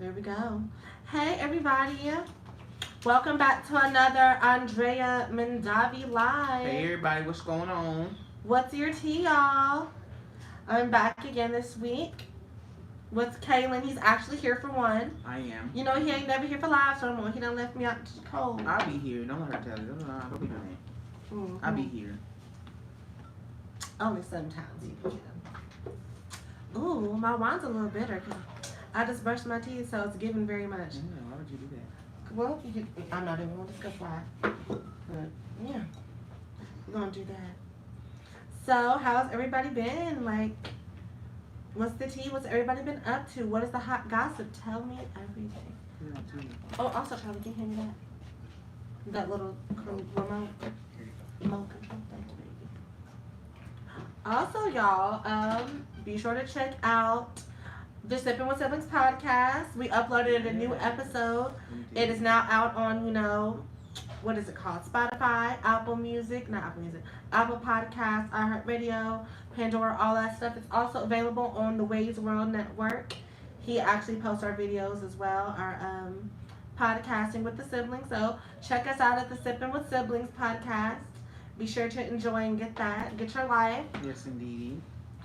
There we go. Hey, everybody. Welcome back to another Andrea Mandavi Hey Live. everybody, what's going on? What's your tea, y'all? I'm back again this week with Kaylin. He's actually here for one. I am. You know, he ain't never here for live no more. He done left me out to the cold. I'll be here. Don't let her tell you. Don't be doing that. I'll be here. Only sometimes you can. Ooh, my wine's a little bitter because I just brushed my teeth, so it's giving very much. Yeah, why would you do that? Well, I'm not even going to discuss why. But, yeah, we're going to do that. So, how's everybody been? Like, what's the tea? What's everybody been up to? What is the hot gossip? Tell me everything. Oh, also, Charlie, can you hand me that? That little remote control thing. Also, y'all, be sure to check out the Sipping with Siblings podcast. We uploaded a new episode. It is now out on, what is it called? Spotify, Apple Music, not Apple Music, Apple Podcasts, iHeartRadio, Pandora, all that stuff. It's also available on the Ways World Network. He actually posts our videos as well, our podcasting with the siblings. So check us out at the Sipping with Siblings podcast. Be sure to enjoy and get that. Get your life. Yes, indeed.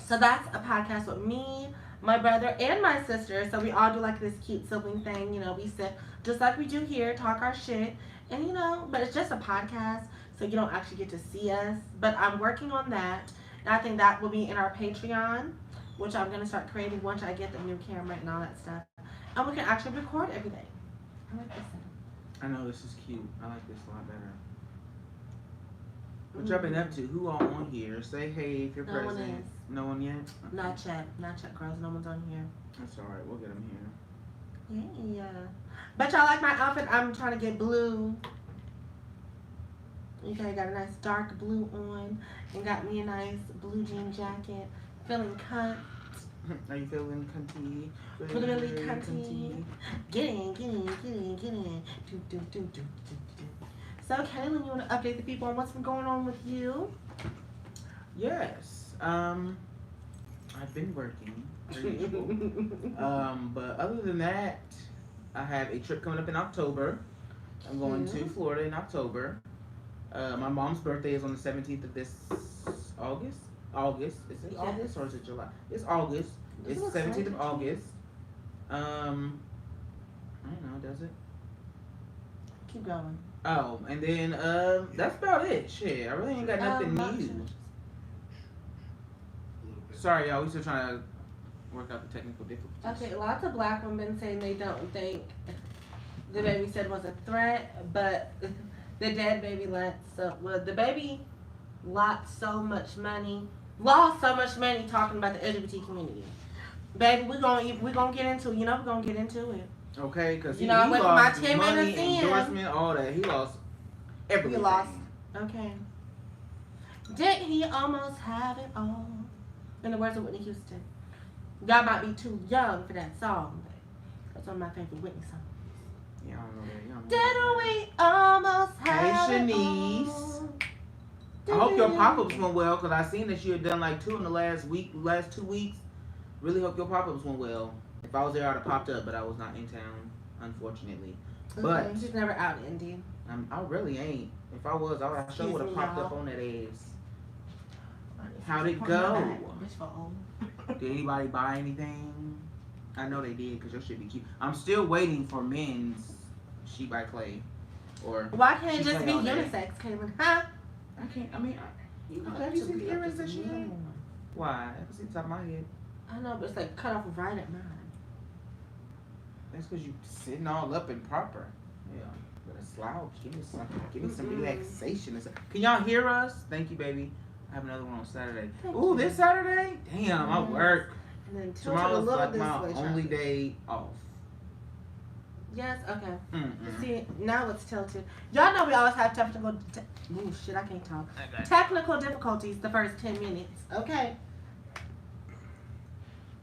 So that's a podcast with me, my brother, and my sister. So we all do like this cute sibling thing. We sit just like we do here, talk our shit. And but it's just a podcast, so you don't actually get to see us. But I'm working on that. And I think that will be in our Patreon, which I'm going to start creating once I get the new camera and all that stuff. And we can actually record everything. I like this thing. I know this is cute. I like this a lot better. What y'all been up to? Who all on here? Say hey if you're present. No one is. No one yet? Okay. Not yet, girls. No one's on here. That's alright. We'll get them here. Yeah. But y'all like my outfit? I'm trying to get blue. Okay, got a nice dark blue on. And got me a nice blue jean jacket. Feeling cunt. Are you feeling cunty? Really cunty. Get in. Do. So, Kaylin, you want to update the people on what's been going on with you? Yes. I've been working. But other than that, I have a trip coming up in October. I'm going to Florida in October. My mom's birthday is on the 17th of this August. Is it August or is it July? It's August. It's the 17th of August. I don't know, does it? Keep going. Oh, and then that's about it. Shit, I really ain't got nothing new. Sorry, y'all. We still trying to work out the technical difficulties. Okay, lots of black women saying they don't think the baby said was a threat, but the dead baby the baby lost so much money talking about the LGBT community. Baby, we're gonna get into it. We're gonna get into it. Okay, because he with lost my 10 money, minutes in, endorsement, all that. He lost everything. He lost. Okay. Did he almost have it all? In the words of Whitney Houston. Y'all might be too young for that song, but that's one of my favorite Whitney songs. Yeah, I don't know that. Didn't we almost have Hey, it Shanice. all? I hope your pop-ups went well, because I seen that you had done like 2 in the last 2 weeks. Really hope your pop-ups went well. If I was there, I'd have popped up, but I was not in town, unfortunately. But he's never out in Indy. I really ain't. If I was, I sure would have popped up on that ass. How'd it go? Did anybody buy anything? I know they did, because your shit be cute. I'm still waiting for men's She by Clay. Or why can't it just be unisex, Kaylin? Huh? I can't. I mean, have you seen the earrings that she had? Why? I can see the top of my head. I know, but it's like cut off right at mine. That's because you sitting all up and proper. Yeah. But a slouch. Give me some relaxation. Can y'all hear us? Thank you, baby. I have another one on Saturday. Ooh, this Saturday? Damn, I work. And then tomorrow's like my only day off. Yes, okay. See, now it's tilted. Y'all know we always have technical... Ooh, shit, I can't talk. Technical difficulties the first 10 minutes. Okay.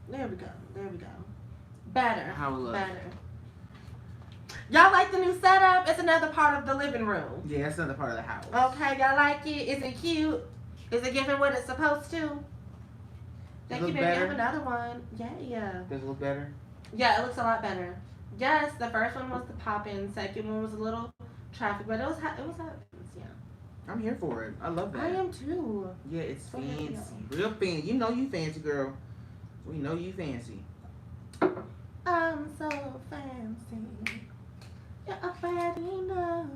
There we go. Better. How it look? Better. Y'all like the new setup? It's another part of the living room. Yeah, it's another part of the house. Okay, y'all like it? Is it cute? Is it giving what it's supposed to? Thank you, baby. I have another one. Yeah. Does it look better? Yeah, it looks a lot better. Yes, the first one was the pop-in. Second one was a little traffic, but it was happens. Yeah, I'm here for it. I love I that. am too. Yeah, it's So happy, fancy. y'all. Real fancy. You know you fancy, girl. We know you fancy. I'm so fancy. You're already know.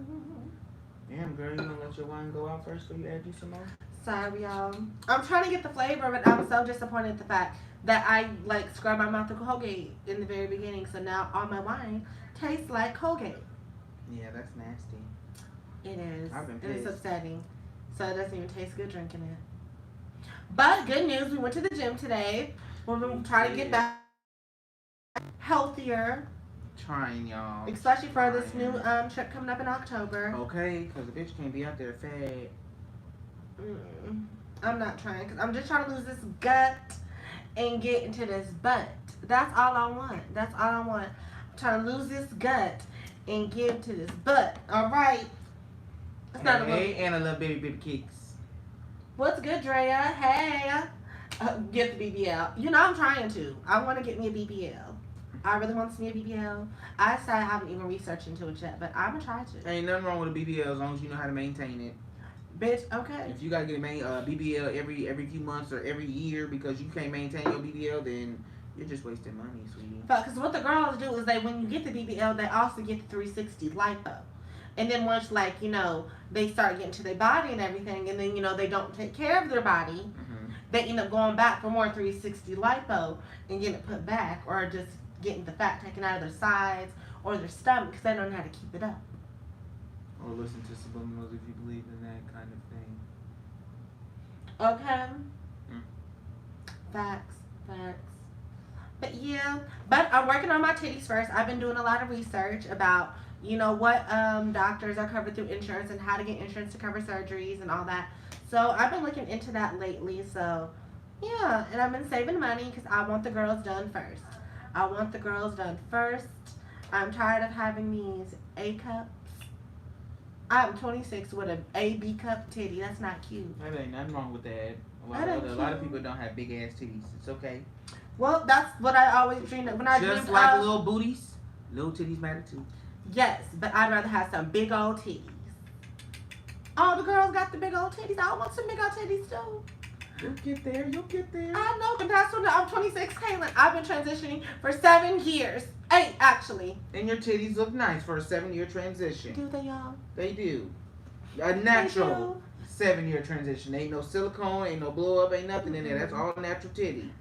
Damn, girl, you gonna let your wine go out first before you add you some more? Sorry, y'all. I'm trying to get the flavor, but I'm so disappointed at the fact that I like scrubbed my mouth with Colgate in the very beginning. So now all my wine tastes like Colgate. Yeah, that's nasty. It is. I've been And it's pissed. upsetting. So it doesn't even taste good drinking it. But good news, we went to the gym today. We're We trying to get did. back healthier, Trying, y'all. especially for this new Trying. trip coming up in October. Okay, because the bitch can't be out there fat. I'm not trying because I'm just trying to lose this gut and get into this butt. That's all I want. That's all I want. I'm trying to lose this gut and get into this butt. All right. It's not a Hey, little. and I love baby kicks. What's good, Drea? Hey. Get the BBL. You know I'm trying to. I want to get me a BBL. I really want to see a BBL. I said I haven't even researched into it yet, but I'm gonna try to. Ain't nothing wrong with a BBL as long as you know how to maintain it. Bitch, okay. If you gotta get a BBL every few months or every year because you can't maintain your BBL, then you're just wasting money, sweetie. Because what the girls do is they, when you get the BBL, they also get the 360 lipo. And then once, like, they start getting to their body and everything, and then, they don't take care of their body, Mm-hmm. they end up going back for more 360 lipo and getting it put back, or just getting the fat taken out of their sides or their stomach because they don't know how to keep it up. Or listen to subliminals if you believe in that kind of thing. Okay? Mm. Facts. But yeah, but I'm working on my titties first. I've been doing a lot of research about, what doctors are covered through insurance and how to get insurance to cover surgeries and all that. So I've been looking into that lately. So yeah, and I've been saving money because I want the girls done first. I want the girls done first. I'm tired of having these A cups. I'm 26 with a B cup titty. That's not cute. That ain't nothing wrong with that. That ain't A lot of cute. people don't have big ass titties. It's okay. Well, that's what I always dreamed of. When I Just dreamed like of, little booties, little titties matter too. yes, but I'd rather have some big old titties. All the girls got the big old titties. I want some big old titties too. You'll get there. You'll get there. I know, but that's when I'm 26, Kaylin. I've been transitioning for 7 years. 8, actually. And your titties look nice for a 7-year transition. Do they, y'all? They do. A They natural do. 7-year transition. Ain't no silicone, ain't no blow up, ain't nothing in there. That's all natural titty.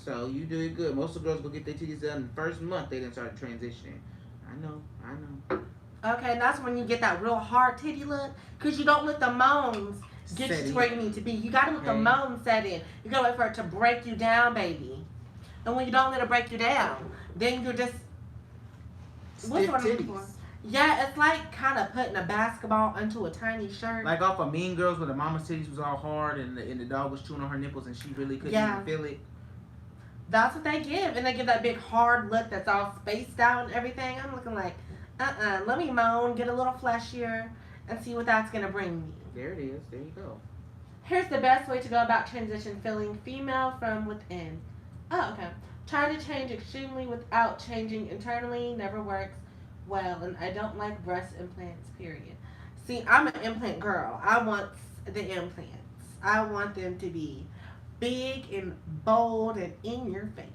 So you do it good. Most of the girls go get their titties done in the first month they done started transitioning. I know. Okay, and that's when you get that real hard titty look. Because you don't let the moans get you Set to in. where you need to be. You got to let the Okay. moans set in. You got to wait for it to break you down, baby. And when you don't let it break you down, then you're just... What's Stiff what I'm looking for? titties. Yeah, it's like kind of putting a basketball into a tiny shirt. Like off of Mean Girls when the mama's titties was all hard and the dog was chewing on her nipples and she really couldn't Yeah. even feel it. That's what they give. And they give that big hard look that's all spaced out and everything. I'm looking like, let me moan, get a little fleshier, and see what that's going to bring me. There it is. There you go. Here's the best way to go about transition: feeling female from within. Oh, okay. Trying to change extremely without changing internally never works well, and I don't like breast implants, period. See, I'm an implant girl. I want the implants. I want them to be big and bold and in your face.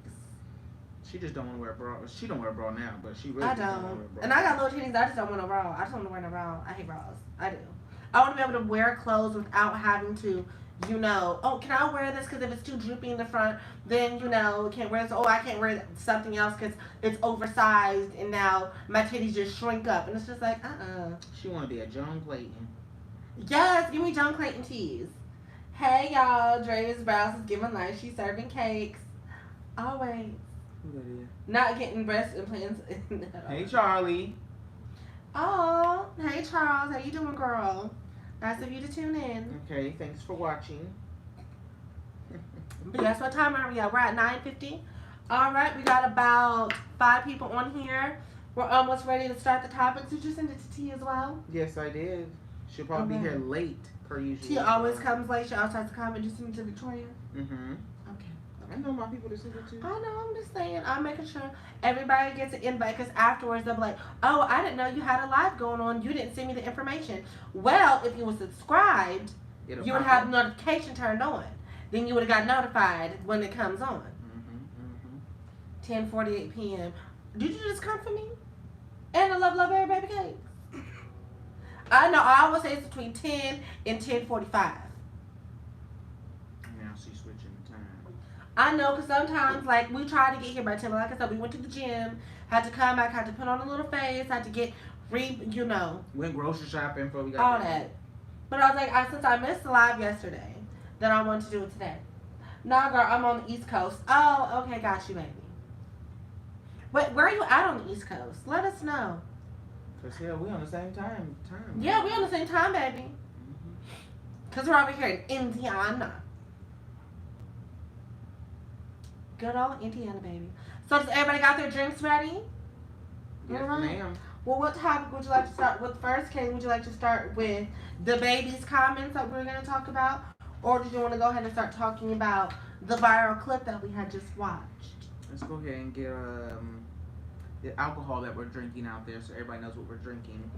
She just don't want to wear a bra. She don't wear a bra now, but she really I just don't want to don't. wear a bra. And I got little titties. I just don't want a bra. I just want to wear a bra. I hate bras. I do. I want to be able to wear clothes without having to, oh, can I wear this? Because if it's too droopy in the front, then, can't wear this. Oh, I can't wear something else because it's oversized and now my titties just shrink up. And it's just like, She want to be a Joan Clayton. Yes, give me John Clayton tees. Hey, y'all. Dre's Brows is giving life. She's serving cakes. Always. Who that is? Not getting breast implants. Hey, Charlie. Oh, hey Charles, how you doing, girl? Nice of you to tune in. Okay, thanks for watching. But guess what time are we at? We're at 9:50. All right, we got about 5 people on here. We're almost ready to start the topics. Did you send it to T as well? Yes, I did. She'll probably be Okay. here late, per usual. T always comes late. She always has to comment. Just send it to Victoria. Mm-hmm. Okay. I know my people that send it too. I know, I'm just saying. I'm making sure everybody gets an invite because afterwards they'll be like, oh, I didn't know you had a live going on. You didn't send me the information. Well, if you were subscribed, you would have notification turned on. Then you would have got notified when it comes on. 10:48 p.m. Did you just come for me? And I love every baby cake. I know. I always say it's between 10 and 10:45. Now she's switching the time. I know, because sometimes, like, we try to get here by 10. Like I said, we went to the gym, had to come back, had to put on a little face, had to get, went grocery shopping before we got all that. But I was like, since I missed the live yesterday, then I wanted to do it today. Nah, girl, I'm on the East Coast. Oh, okay, got you, baby. Wait, where are you at on the East Coast? Let us know. Because, yeah, we on the same time. Yeah, we on the same time, baby. Because we're over here in Indiana. Good old Indiana, baby. So does everybody got their drinks ready? Yes, ma'am. Well, what topic would you like to start with first? Kay, would you like to start with DaBaby's comments that we're going to talk about? Or did you want to go ahead and start talking about the viral clip that we had just watched? Let's go ahead and get the alcohol that we're drinking out there so everybody knows what we're drinking.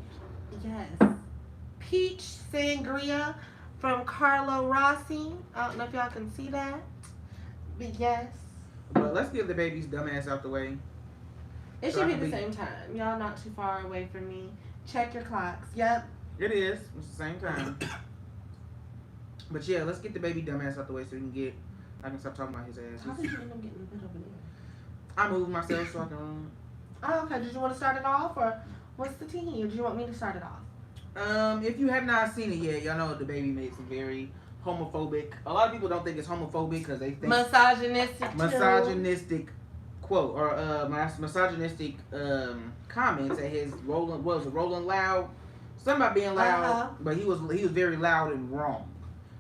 Yes. Peach Sangria from Carlo Rossi. I don't know if y'all can see that. But yes. But let's get DaBaby's dumbass out the way. It should be the same time. Y'all not too far away from me. Check your clocks. Yep. It is. It's the same time. But yeah, let's get DaBaby dumbass out the way so I can stop talking about his ass. How did you end up getting a bit over there? I moved myself so I can. Oh, okay. Did you want to start it off, or what's the tea? Or do you want me to start it off? If you have not seen it yet, y'all know DaBaby made some very homophobic. A lot of people don't think it's homophobic because they think misogynistic quote or misogynistic comments at his Rolling Loud. Something about being loud, but he was very loud and wrong.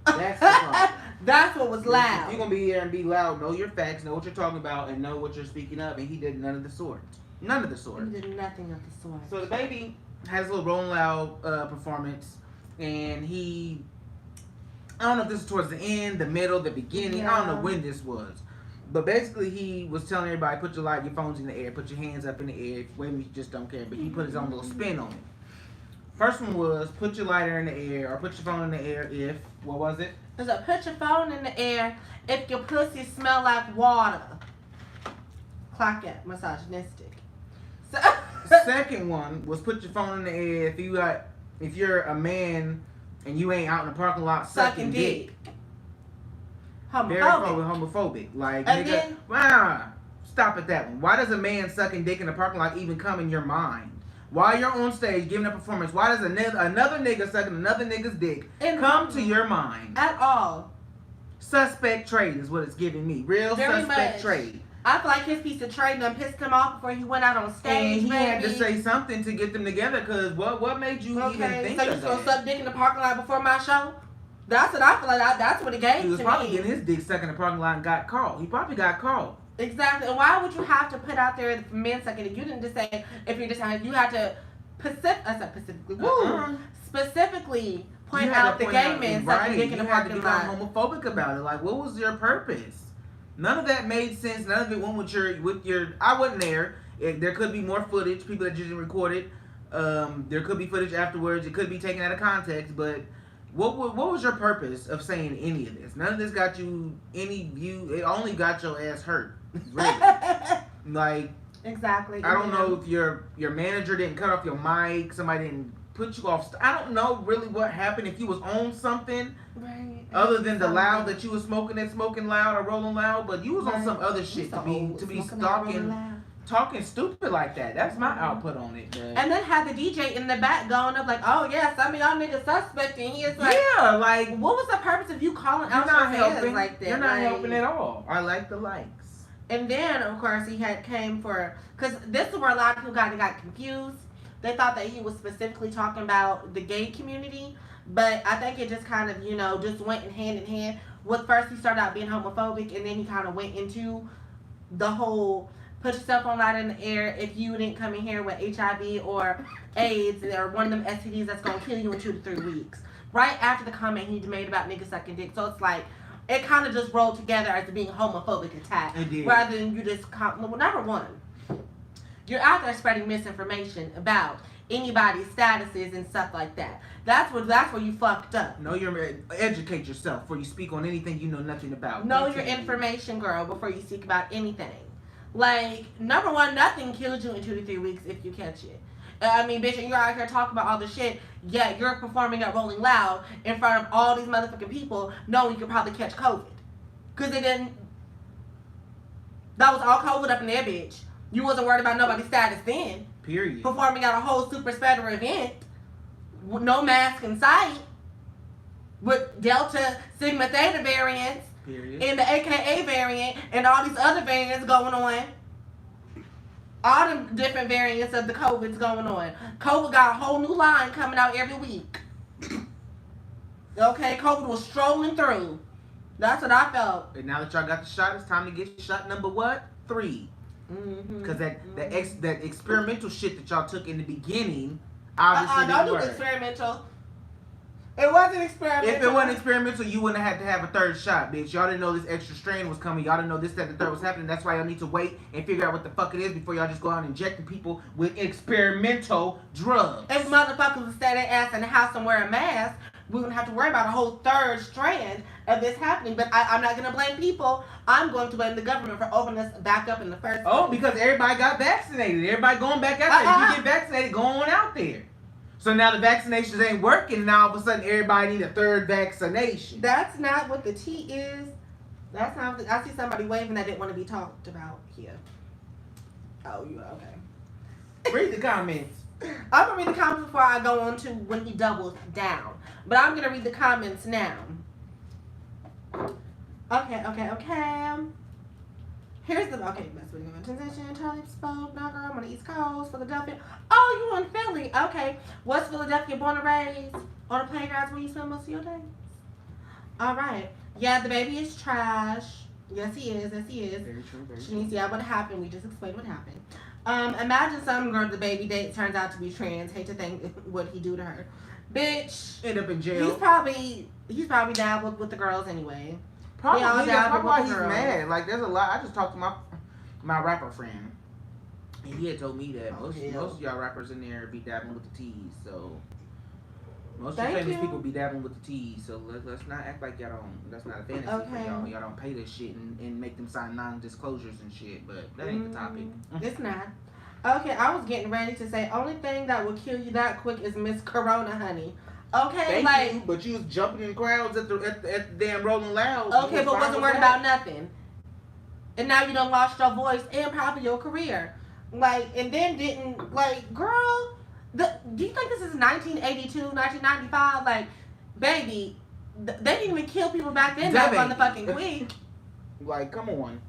That's the problem. That's what was loud. If you're gonna be here and be loud, know your facts, know what you're talking about, and know what you're speaking of. And he did none of the sort. None of the sort. He did nothing of the sort. So DaBaby has a little Rolling Loud performance, and I don't know if this is towards the end, the middle, the beginning. Yeah. I don't know when this was. But basically, he was telling everybody, put your phones in the air, put your hands up in the air. Women, you just don't care. But he put his own little spin on it. First one was, put your lighter in the air, or put your phone in the air if, what was it? It was a put your phone in the air if your pussy smell like water. Clock it, misogynistic. So Second one was, put your phone in the air if you're a man and you ain't out in the parking lot sucking dick. Homophobic. Like, and nigga, stop at that one. Why does a man sucking dick in the parking lot even come in your mind? While you're on stage giving a performance, why does another nigga sucking another nigga's dick come to your mind? At all. Suspect trade is what it's giving me. Real very suspect much. Trade. I feel like his piece of trade done pissed him off before he went out on stage. And he had to say something to get them together, because what made you even think of that? So you gonna suck dick in the parking lot before my show? That's what I feel like. That's what it gave to me. He was probably getting his dick sucked in the parking lot and got caught. He probably got caught. Exactly. And why would you have to put out there for men sucking it? You didn't just say if you're just you had to specifically point out the gay men sucking dick in the parking lot. You had to become homophobic about it. Like, what was your purpose? None of that made sense. None of it went with your. I wasn't there. There could be more footage. People that didn't record it. There could be footage afterwards. It could be taken out of context. But what was your purpose of saying any of this? None of this got you any view. It only got your ass hurt. Really. Like. Exactly. I don't know if your manager didn't cut off your mic. Somebody didn't put you off. I don't know really what happened. If you was on something. Right. Other than the loud that you was smoking loud or rolling loud, but you was on some other shit to be talking stupid like that. That's my output on it. Man. And then had the DJ in the back going up like, oh yeah, some of y'all niggas suspect, and he is like, yeah, like what was the purpose of you calling out your fans like that? You're not helping at all. I like the likes. And then of course he came for, because this is where a lot of people got confused. They thought that he was specifically talking about the gay community. But I think it just kind of, just went hand in hand. With first he started out being homophobic, and then he kind of went into the whole put your cell phone light in the air if you didn't come in here with HIV or AIDS or one of them STDs that's going to kill you in 2 to 3 weeks. Right after the comment he made about niggas sucking dick. So it's like, it kind of just rolled together as being homophobic attack. It did. Rather than you just, well, number one, you're out there spreading misinformation about anybody's statuses and stuff like that. That's where you fucked up. No, you're educate yourself before you speak on anything you know nothing about. Know your information, girl, before you speak about anything. Like, number one, nothing kills you in 2 to 3 weeks if you catch it. I mean, bitch, and you're out here talking about all this shit, yet you're performing at Rolling Loud in front of all these motherfucking people, knowing you could probably catch COVID. Because it didn't. That was all COVID up in there, bitch. You wasn't worried about nobody's status then. Period. Performing at a whole super spreader event with no mask in sight, with Delta, Sigma, Theta variants, period, and the AKA variant, and all these other variants going on. All the different variants of the COVID's going on. COVID got a whole new line coming out every week. Okay, COVID was strolling through. That's what I felt. And now that y'all got the shot, it's time to get shot number what? 3. Because that experimental shit that y'all took in the beginning, obviously don't do the experimental. It wasn't experimental. If it wasn't experimental, you wouldn't have had to have a 3rd shot, bitch. Y'all didn't know this extra strain was coming. Y'all didn't know this, that, the 3rd was happening. That's why y'all need to wait and figure out what the fuck it is before y'all just go out and injecting people with experimental drugs. If motherfuckers would stay their ass in the house and wear a mask, we wouldn't have to worry about a whole 3rd strand of this happening. But I'm not going to blame people. I'm going to blame the government for opening us back up in the first place. Oh, because everybody got vaccinated. Everybody going back out there. If you get vaccinated, go on out there. So now the vaccinations ain't working. Now all of a sudden everybody need a 3rd vaccination. That's not what the tea is. That's not. I see somebody waving that didn't want to be talked about here. Oh, you okay? Read the comments. I'm gonna read the comments before I go on to when he doubles down. But I'm gonna read the comments now. Okay. Here's the best video of transition. Charlie spoke. Now, girl, I'm on the East Coast, Philadelphia. Oh, you in Philly? Okay. Was Philadelphia born and raised on the playgrounds where you spend most of your days? All right. Yeah, DaBaby is trash. Yes, he is. Very true. Shanice, yeah, what happened? We just explained what happened. Imagine some girl DaBaby date turns out to be trans. Hate to think what he do to her. Bitch. End up in jail. He's probably down with the girls anyway. Probably, that's probably why he's mad. Like, there's a lot. I just talked to my rapper friend, and he had told me that most of y'all rappers in there be dabbling with the T's. So most of the famous people be dabbling with the T's. So let's not act like y'all don't. That's not a fantasy for y'all. Y'all don't pay this shit and make them sign non-disclosures and shit. But that ain't the topic. It's not. Okay, I was getting ready to say only thing that will kill you that quick is Miss Corona, honey. Okay, Thank you, but you was jumping in crowds at the damn Rolling Loud. Okay, but wasn't worried about nothing. And now you done lost your voice and probably your career. Like, and then didn't, like, girl, do you think this is 1982, 1995? Like, baby, they didn't even kill people back then that motherfucking quick. Like, come on.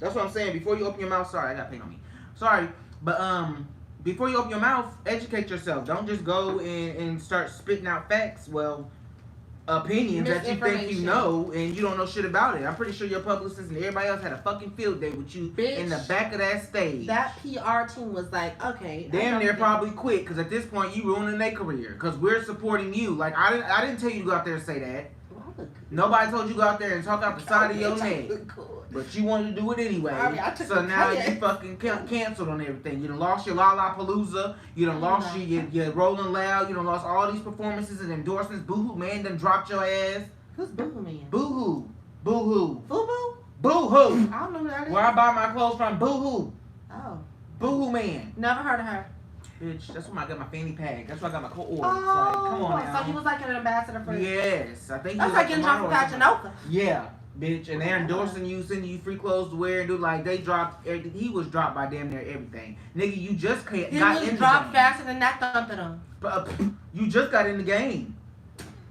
That's what I'm saying. Before you open your mouth, sorry, I got pain on me. Sorry, but, before you open your mouth, educate yourself. Don't just go and start spitting out facts. Well, opinions that you think you know and you don't know shit about it. I'm pretty sure your publicist and everybody else had a fucking field day with you in the back of that stage. That PR team was like, okay. Damn, they're probably quit because at this point you ruining their career because we're supporting you. Like I didn't tell you to go out there and say that. Nobody told you to go out there and talk out the side of your neck. But you wanted to do it anyway. So now you fucking canceled on everything. You done lost your Lollapalooza. You done lost your Rolling Loud. You done lost all these performances and endorsements. Boohoo Man done dropped your ass. Who's Boohoo Man? Boohoo. Boohoo. Boo-Boo? Boohoo. I don't know who that is. Where I buy my clothes from. Boohoo. Oh. Boohoo Man. Never heard of her. Bitch, that's why I got my fanny pack. That's why I got my co-orders. Oh, like, come on now. So he was like an ambassador for Yes. I think that's like getting dropped from Fashion Nova. Yeah. Bitch, and they're endorsing you, sending you free clothes to wear and do like they dropped. He was dropped by damn near everything, nigga. You just got in the game. He was dropped faster than that thumping him. You just got in the game,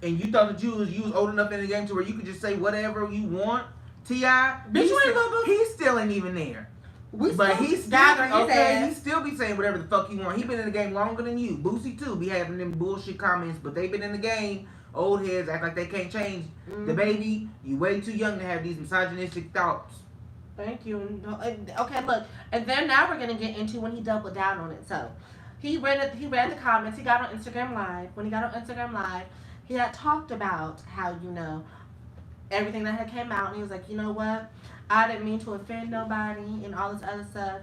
and you thought that you was old enough in the game to where you could just say whatever you want. T.I. He still ain't even there. But he's still he still be saying whatever the fuck he want. He been in the game longer than you. Boosie too be having them bullshit comments, but they been in the game. Old heads act like they can't change. DaBaby, you way too young to have these misogynistic thoughts. Thank you. Okay, look, and then now we're gonna get into when he doubled down on it. So he read the comments. He got on Instagram Live. When he got on Instagram Live, he had talked about how everything that had came out, and he was like, you know what? I didn't mean to offend nobody and all this other stuff.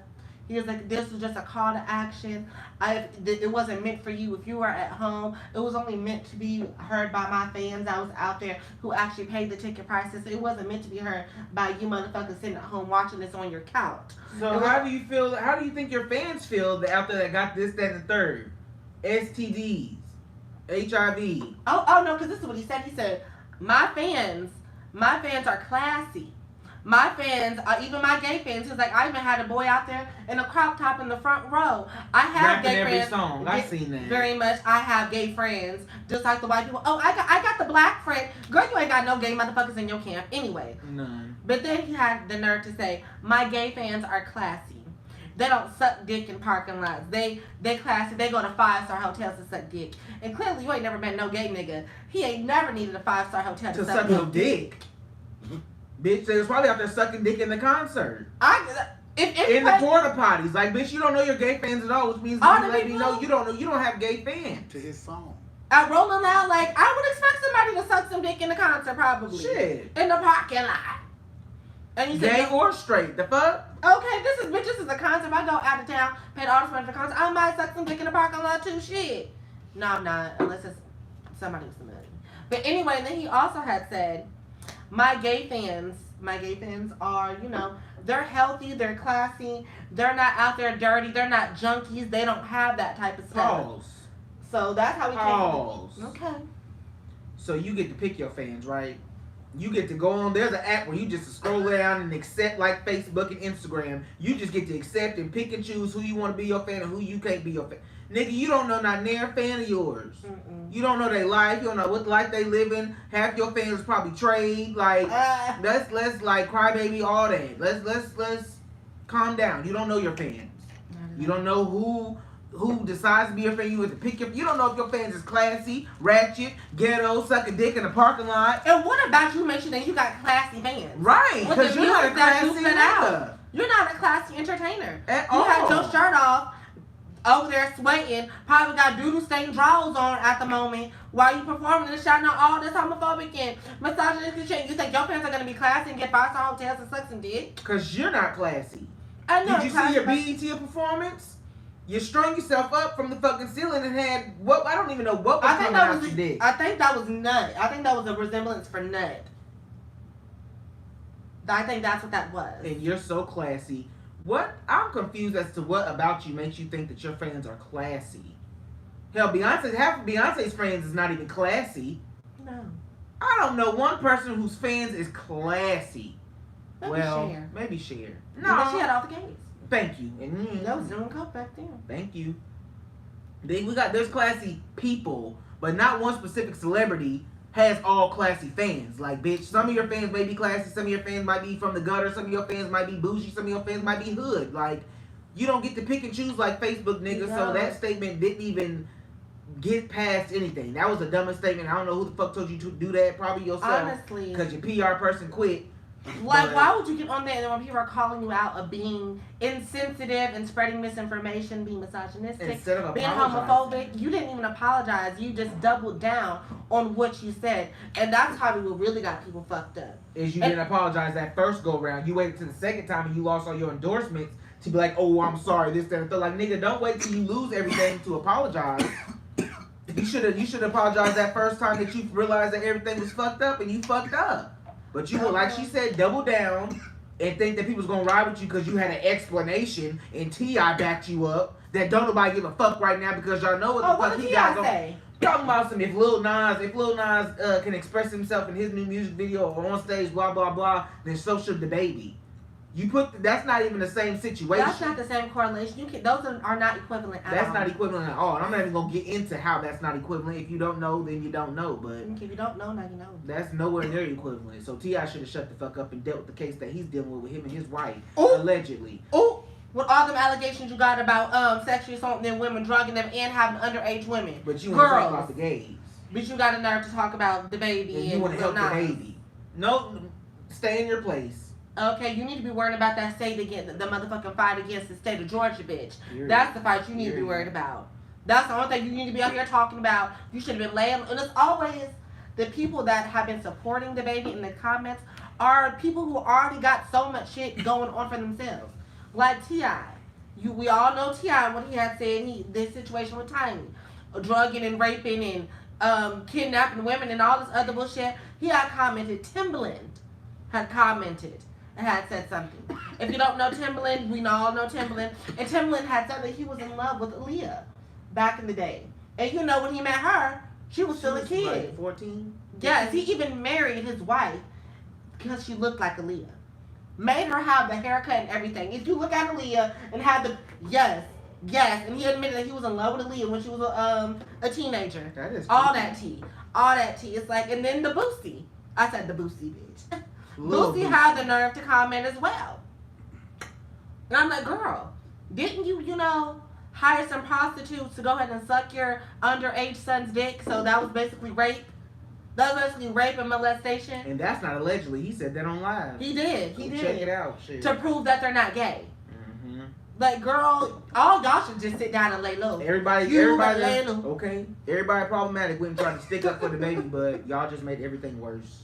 He was like, this was just a call to action. It wasn't meant for you. If you were at home, it was only meant to be heard by my fans that was out there who actually paid the ticket prices. It wasn't meant to be heard by you motherfuckers sitting at home watching this on your couch. So how do you feel? How do you think your fans feel out there that got this, that, and the third? STDs, HIV. Oh no, because this is what he said. He said, my fans are classy. My fans, even my gay fans, he was like, I even had a boy out there in a crop top in the front row. I have rapping gay every friends. song. I've seen that. Very much. I have gay friends, just like the white people. Oh, I got the black friend. Girl, you ain't got no gay motherfuckers in your camp anyway. None. But then he had the nerve to say, my gay fans are classy. They don't suck dick in parking lots. They classy. They go to 5-star hotels to suck dick. And clearly, you ain't never met no gay nigga. He ain't never needed a 5-star hotel to suck no dick. Bitch, they was probably out there sucking dick in the concert. In the porta potties. Like, bitch, you don't know your gay fans at all, which means you let me know you don't have gay fans. To his song. At Rolling Loud, like, I would expect somebody to suck some dick in the concert, probably. Shit. In the parking lot. And you gay said, or straight, the fuck? Okay, this is a concert. If I go out of town, paid all this money for the concert, I might suck some dick in the parking lot too. Shit. No, I'm not, unless it's somebody with some money. But anyway, then he also had said, my gay fans are, they're healthy, they're classy, they're not out there dirty, they're not junkies, they don't have that type of stuff. Pause. So that's how we Pause. Okay. So you get to pick your fans, right? You get to go on. There's an app where you just scroll down and accept, like Facebook and Instagram. You just get to accept and pick and choose who you want to be your fan and who you can't be your fan. Nigga, you don't know not near fan of yours. Mm-mm. You don't know their life. You don't know what life they living. Half your fans probably trade. Like let's like crybaby all that. Let's calm down. You don't know your fans. Mm-hmm. You don't know who decides to be your fan. You have to pick you don't know if your fans is classy, ratchet, ghetto, suck a dick in the parking lot. And what about you make sure that you got classy fans? Right, because you're not a classy nigga. You're not a classy entertainer. At you all. had your shirt off over there sweating, probably got doodle stained drawers on at the moment while you performing and shouting out all this homophobic and misogynistic shit. You think your fans are going to be classy and get 5-star hotels and suck some dick? Because you're not classy. I know. Did you see your BET performance? You strung yourself up from the fucking ceiling and had what? I don't even know what was coming out your dick. I think that was nut. I think that was a resemblance for nut. I think that's what that was. And you're so classy. What? I'm confused as to what about you makes you think that your fans are classy. Hell, half of Beyonce's fans is not even classy. No. I don't know one person whose fans is classy. Maybe Cher. No. But she had all the gays. Thank you. And that was doing coke back then. Thank you. There's classy people, but not one specific celebrity has all classy fans. Like, bitch, some of your fans may be classy, some of your fans might be from the gutter, some of your fans might be bougie, some of your fans might be hood. Like, you don't get to pick and choose like Facebook, nigga. So that statement didn't even get past anything. That was the dumbest statement. I don't know who the fuck told you to do that. Probably yourself. Honestly. Because your PR person quit. Like, why would you get on there and when people are calling you out of being insensitive and spreading misinformation, being misogynistic, instead of being homophobic? You didn't even apologize. You just doubled down on what you said. And that's how we really got people fucked up. You didn't apologize that first go round. You waited till the second time and you lost all your endorsements to be like, oh, I'm sorry, this, that, and that. Like, nigga, don't wait till you lose everything to apologize. You should apologize that first time that you realized that everything was fucked up and you fucked up. But you were, like she said, double down and think that people's gonna ride with you because you had an explanation and T.I. backed you up. That don't nobody give a fuck right now because y'all know what the fuck he got going. Talking about some if Lil Nas can express himself in his new music video or on stage, blah blah blah, then so should DaBaby. That's not even the same situation. That's not the same correlation. Those are not equivalent at all. That's not equivalent at all. And I'm not even gonna get into how that's not equivalent. If you don't know, then you don't know. But if you don't know, now you know. That's nowhere near equivalent. So T.I. should have shut the fuck up and dealt with the case that he's dealing with him and his wife, allegedly. Oh, with all them allegations you got about sexually assaulting women, drugging them, and having underage women. But you want to talk about the gays. But you got a nerve to talk about DaBaby and you want to help DaBaby. No, stay in your place. Okay, you need to be worried about that state against the motherfucking fight against the state of Georgia, bitch. That's the fight you need to be worried about. That's the only thing you need to be out here talking about. You should have been laying, and it's always the people that have been supporting DaBaby in the comments are people who already got so much shit going on for themselves. Like T.I. We all know T.I. what he had said, this situation with Tiny, drugging and raping and kidnapping women and all this other bullshit. He had commented, Timbaland had commented and had said something. If you don't know Timbaland, we all know Timbaland. And Timbaland had said that he was in love with Aaliyah back in the day. And you know when he met her, she was still a kid. Like 14? Yes, he even married his wife because she looked like Aaliyah. Made her have the haircut and everything. If you look at Aaliyah and have the yes, and he admitted that he was in love with Aaliyah when she was a teenager. That is all creepy. that tea. It's like, and then the Boosie. I said the Boosie, bitch. Boosie Boosie. had the nerve to comment as well. And I'm like, girl, didn't you, hire some prostitutes to go ahead and suck your underage son's dick? So that was basically rape. That was basically rape and molestation. And that's not allegedly. He said that on live. He did. Check it out. Shit. To prove that they're not gay. Mm-hmm. Like, girl, all y'all should just sit down and lay low. Everybody, lay low. Okay. Everybody problematic went and tried to stick up for DaBaby, but y'all just made everything worse.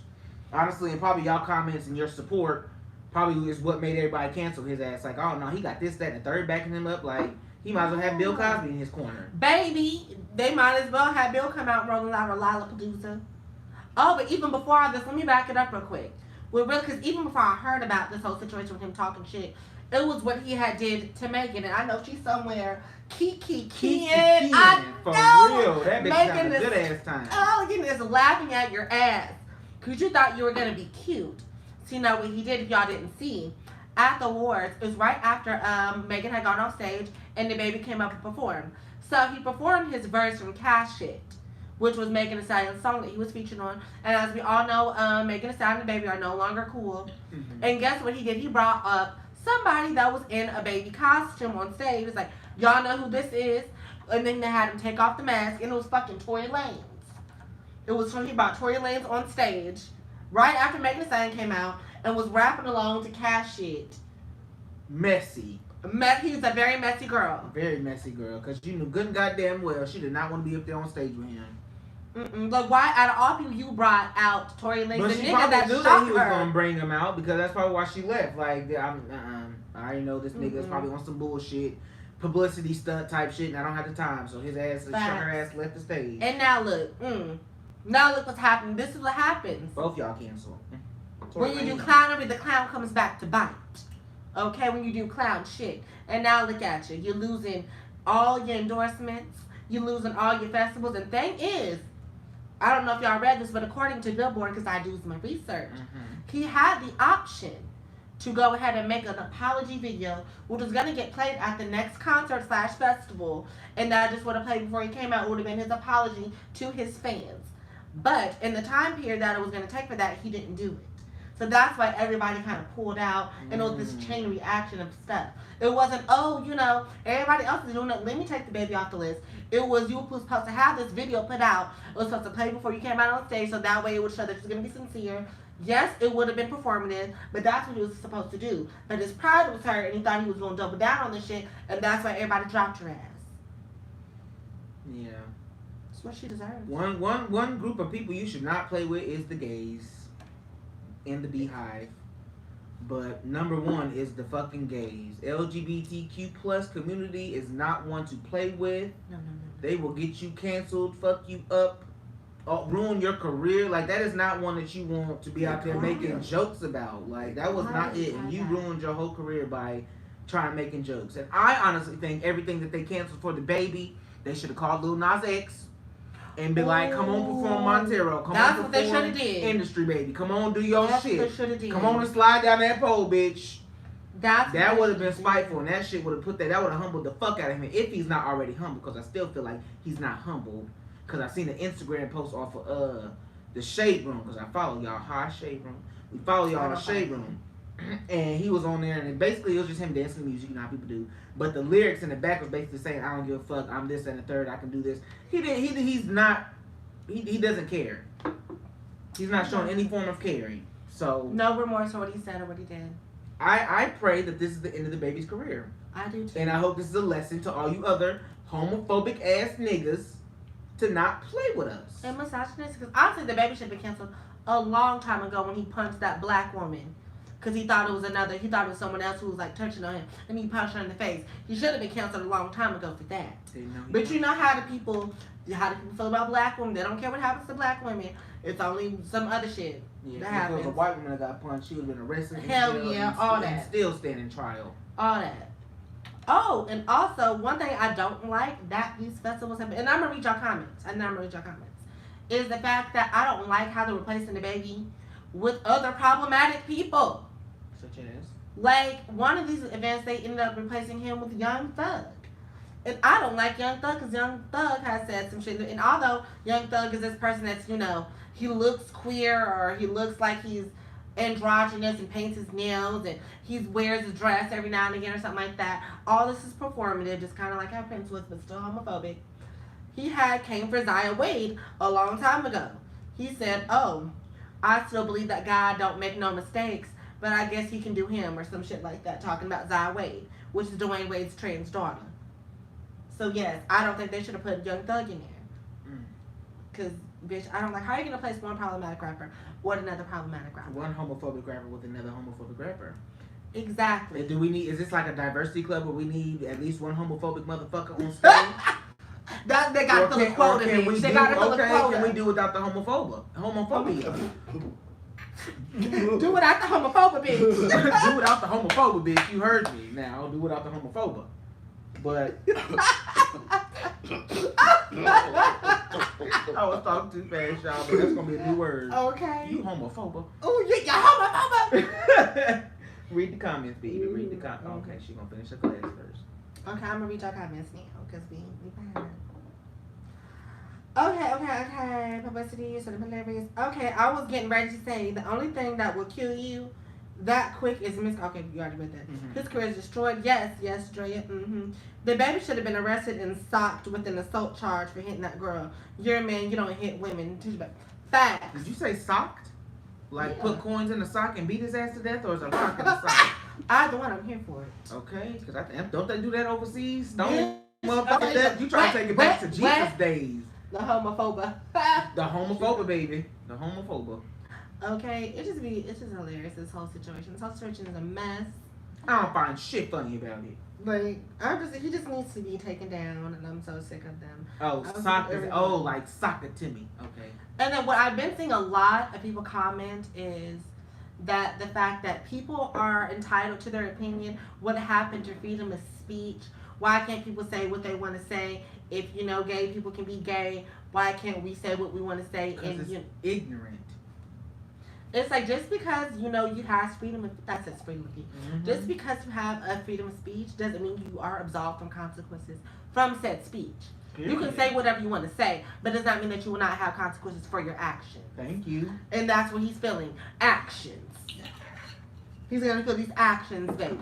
Honestly, and probably y'all comments and your support probably is what made everybody cancel his ass. Like, oh no, he got this, that, and the third backing him up. Like, he might as well have Bill Cosby in his corner. Baby, they might as well have Bill come out rolling out a Lollapalooza. Oh, but even before all this, let me back it up real quick. Well, really, because even before I heard about this whole situation with him talking shit, it was what he had did to Megan, and I know she's somewhere keying. I For know. real, that bitch got a good ass time. Oh, you is laughing at your ass because you thought you were gonna be cute. See, now what he did, if y'all didn't see, at the awards, it was right after Megan had gone off stage and DaBaby came up and performed. So he performed his verse from Cash It, which was Megan Thee Stallion's song that he was featured on. And as we all know, Megan Thee Stallion and DaBaby are no longer cool. Mm-hmm. And guess what he did? He brought up somebody that was in a baby costume on stage. He was like, y'all know who this is? And then they had him take off the mask, and it was fucking Tory Lanez. It was he brought Tory Lanez on stage right after Megan Thee Stallion came out and was rapping along to Cash It. Messy. He was a very messy girl. Very messy girl, because you knew good and goddamn well she did not want to be up there on stage with him. Like, why out of all people you brought out Tory Lanez? But the she nigga probably that knew shot that he was her. going to bring him out, because that's probably why she left. Like, I already know this nigga is probably on some bullshit, publicity stunt type shit, and I don't have the time. So his ass, her ass left the stage. And now look, now look what's happening. This is what happens. Both y'all cancel. When you do clownery, the clown comes back to bite. Okay, when you do clown shit. And now look at you. You're losing all your endorsements. You're losing all your festivals. And thing is, I don't know if y'all read this, but according to Billboard, because I do my research, he had the option to go ahead and make an apology video, which was going to get played at the next concert/festival. And that just would have played before he came out. It would have been his apology to his fans. But in the time period that it was going to take for that, he didn't do it. So that's why everybody kind of pulled out, and it was this chain reaction of stuff. It wasn't, everybody else is doing it, let me take DaBaby off the list. It was, you were supposed to have this video put out. It was supposed to play before you came out on stage, so that way it would show that you're going to be sincere. Yes, it would have been performative, but that's what he was supposed to do. But his pride was hurt, and he thought he was going to double down on this shit, and that's why everybody dropped your ass. Yeah. That's what she deserves. One group of people you should not play with is the gays. In the Beehive, but number one is the fucking gays. LGBTQ plus community is not one to play with. No. They will get you canceled, fuck you up, ruin your career. Like, that is not one that you want to be out there making jokes about. Like, that was not it, and you ruined your whole career by trying making jokes. And I honestly think everything that they canceled for DaBaby, they should have called Lil Nas X. And be like, come on, perform Montero. Come That's on, what they perform should have did. Industry, baby. Come on, do your That's shit. what they should have did. Come on and slide down that pole, bitch. That would have been spiteful, and that shit would have that would have humbled the fuck out of him if he's not already humble. Because I still feel like he's not humbled. Because I seen an Instagram post off of the Shade Room. Because I follow y'all. Hi, Shade Room. We follow y'all in the Shade Room. And he was on there, and basically it was just him dancing to music, you know how people do. But the lyrics in the back was basically saying, I don't give a fuck, I'm this and the third, I can do this. He doesn't care. He's not showing any form of caring. So no remorse for what he said or what he did. I pray that this is the end of DaBaby's career. I do too. And I hope this is a lesson to all you other homophobic ass niggas to not play with us. And misogynist, because honestly, DaBaby should have been canceled a long time ago when he punched that black woman. Because he thought it was someone else who was like touching on him, and he punched her in the face. He should have been canceled a long time ago for that. But you know how do people feel about black women? They don't care what happens to black women. It's only some other shit Yeah, that if happens. it was a white woman that got punched, she would have been arrested. Hell yeah, all that. And still standing trial. All that. Oh, and also one thing I don't like that these festivals have been, and I'm gonna read your comments. Is the fact that I don't like how they're replacing DaBaby with other problematic people. Such as? Like one of these events, they ended up replacing him with Young Thug. And I don't like Young Thug because Young Thug has said some shit. And although Young Thug is this person that's, he looks queer or he looks like he's androgynous and paints his nails and he wears a dress every now and again or something like that. All this is performative, just kind of like how Prince was, but still homophobic. He came for Zaya Wade a long time ago. He said, "Oh, I still believe that God don't make no mistakes, but I guess he can do him," or some shit like that, talking about Zaya Wade, which is Dwayne Wade's trans daughter. So yes, I don't think they should have put Young Thug in there. Because, bitch, I don't like, how are you going to place one problematic rapper with another problematic rapper? One homophobic rapper with another homophobic rapper. Exactly. Is this like a diversity club where we need at least one homophobic motherfucker on stage? They got to fill a quota, bitch. They got to fill a quota. Can we do without the homophobia? Do without the homophobic, bitch. Do without the homophobic, bitch. You heard me. Now, do without the homophobic. But I was talking too fast, y'all, but that's gonna be a new word. Okay. You homophobic. Oh, you're homophobic. Read the comments, baby. Read the comments. Okay, she gonna finish her class first. Okay, I'm gonna read your comments now, because we behind. Okay. Publicity, sort of hilarious. Okay, I was getting ready to say the only thing that will kill you that quick is okay, you already read that. Mm-hmm. His career is destroyed. Yes, Drea. Mm-hmm. DaBaby should have been arrested and socked with an assault charge for hitting that girl. You're a man, you don't hit women. Facts. Did you say socked? Like put coins in a sock and beat his ass to death, or is a sock in a sock? Either one, I'm here for it. Okay, because don't they do that overseas? Don't motherfucker that you try to take it back to Jesus days. The homophoba. The homophoba, baby. The homophoba. Okay, it's just hilarious, this whole situation. This whole situation is a mess. I don't find shit funny about it. Like, he just needs to be taken down, and I'm so sick of them. Like soccer Timmy. Okay. And then what I've been seeing a lot of people comment is that the fact that people are entitled to their opinion, what happened to freedom of speech, why can't people say what they want to say? If, gay people can be gay, why can't we say what we want to say? Because it's ignorant. It's like, just because, you have freedom of, that says freedom of speech. Mm-hmm. Just because you have a freedom of speech doesn't mean you are absolved from consequences from said speech. Period. You can say whatever you want to say, but it does not mean that you will not have consequences for your actions. Thank you. And that's what he's feeling. Actions. He's going to feel these actions, baby.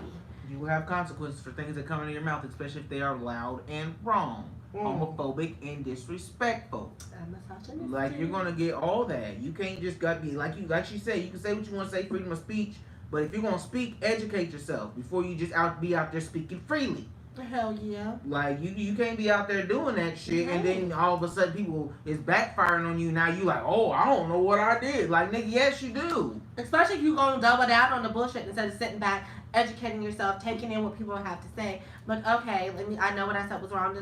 You will have consequences for things that come out of your mouth, especially if they are loud and wrong. Homophobic and disrespectful. Like, you're gonna get all that. You can't just be like she said. You can say what you want to say, freedom of speech. But if you're gonna speak, educate yourself before you just be out there speaking freely. Hell yeah. Like, you can't be out there doing that shit, and then all of a sudden people is backfiring on you. Now you like, oh, I don't know what I did. Like, nigga, yes you do. Especially if you gonna double down on the bullshit instead of sitting back, educating yourself, taking in what people have to say. But okay, I know what I said was wrong,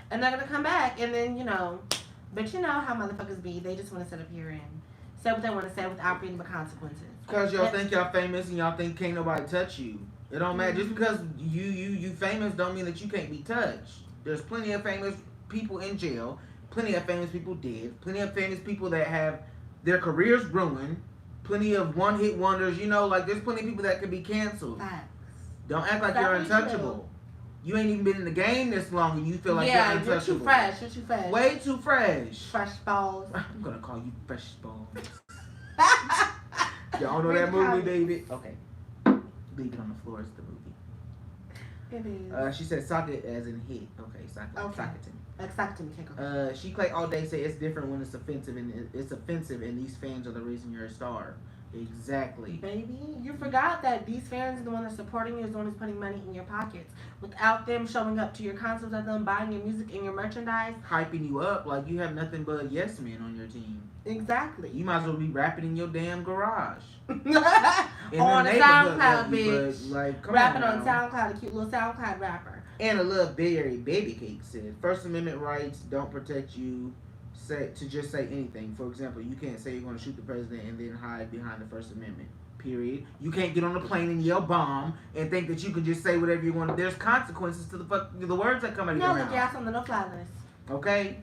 and they're gonna come back, and then but you know how motherfuckers be. They just want to sit up here and say what they want to say without reading the consequences. Because y'all think y'all famous and y'all think can't nobody touch you. It don't matter. Just because you famous don't mean that you can't be touched. There's plenty of famous people in jail. Plenty of famous people dead. Plenty of famous people that have their careers ruined. Plenty of one-hit wonders. There's plenty of people that could be canceled. Facts. Don't act like you're untouchable. You ain't even been in the game this long and you feel like you're untouchable. You're too fresh. You're too fresh. Way too fresh. Fresh balls. I'm gonna call you fresh balls. Y'all know that movie, baby? Okay. Leave It on the Floor is the movie. It is. She said sock it as in hit. Okay, sock it to me. Sock it to me. Can't go. She claimed all day say it's different when it's offensive and these fans are the reason you're a star. Exactly. Baby, you forgot that these fans are the one that's supporting you, is the one who's putting money in your pockets. Without them showing up to your concerts, without them buying your music and your merchandise. Hyping you up like you have nothing but yes men on your team. Exactly. You might as well be rapping in your damn garage. On a SoundCloud, bitch. Like, come rapping on, on SoundCloud, a cute little SoundCloud rapper. And a little baby cake said, First Amendment rights don't protect you to just say anything. For example, you can't say you're going to shoot the president and then hide behind the First Amendment. Period. You can't get on a plane and yell bomb and think that you can just say whatever you want. There's consequences to the words that come out of your mouth. No, gas on the no-fly list. Okay?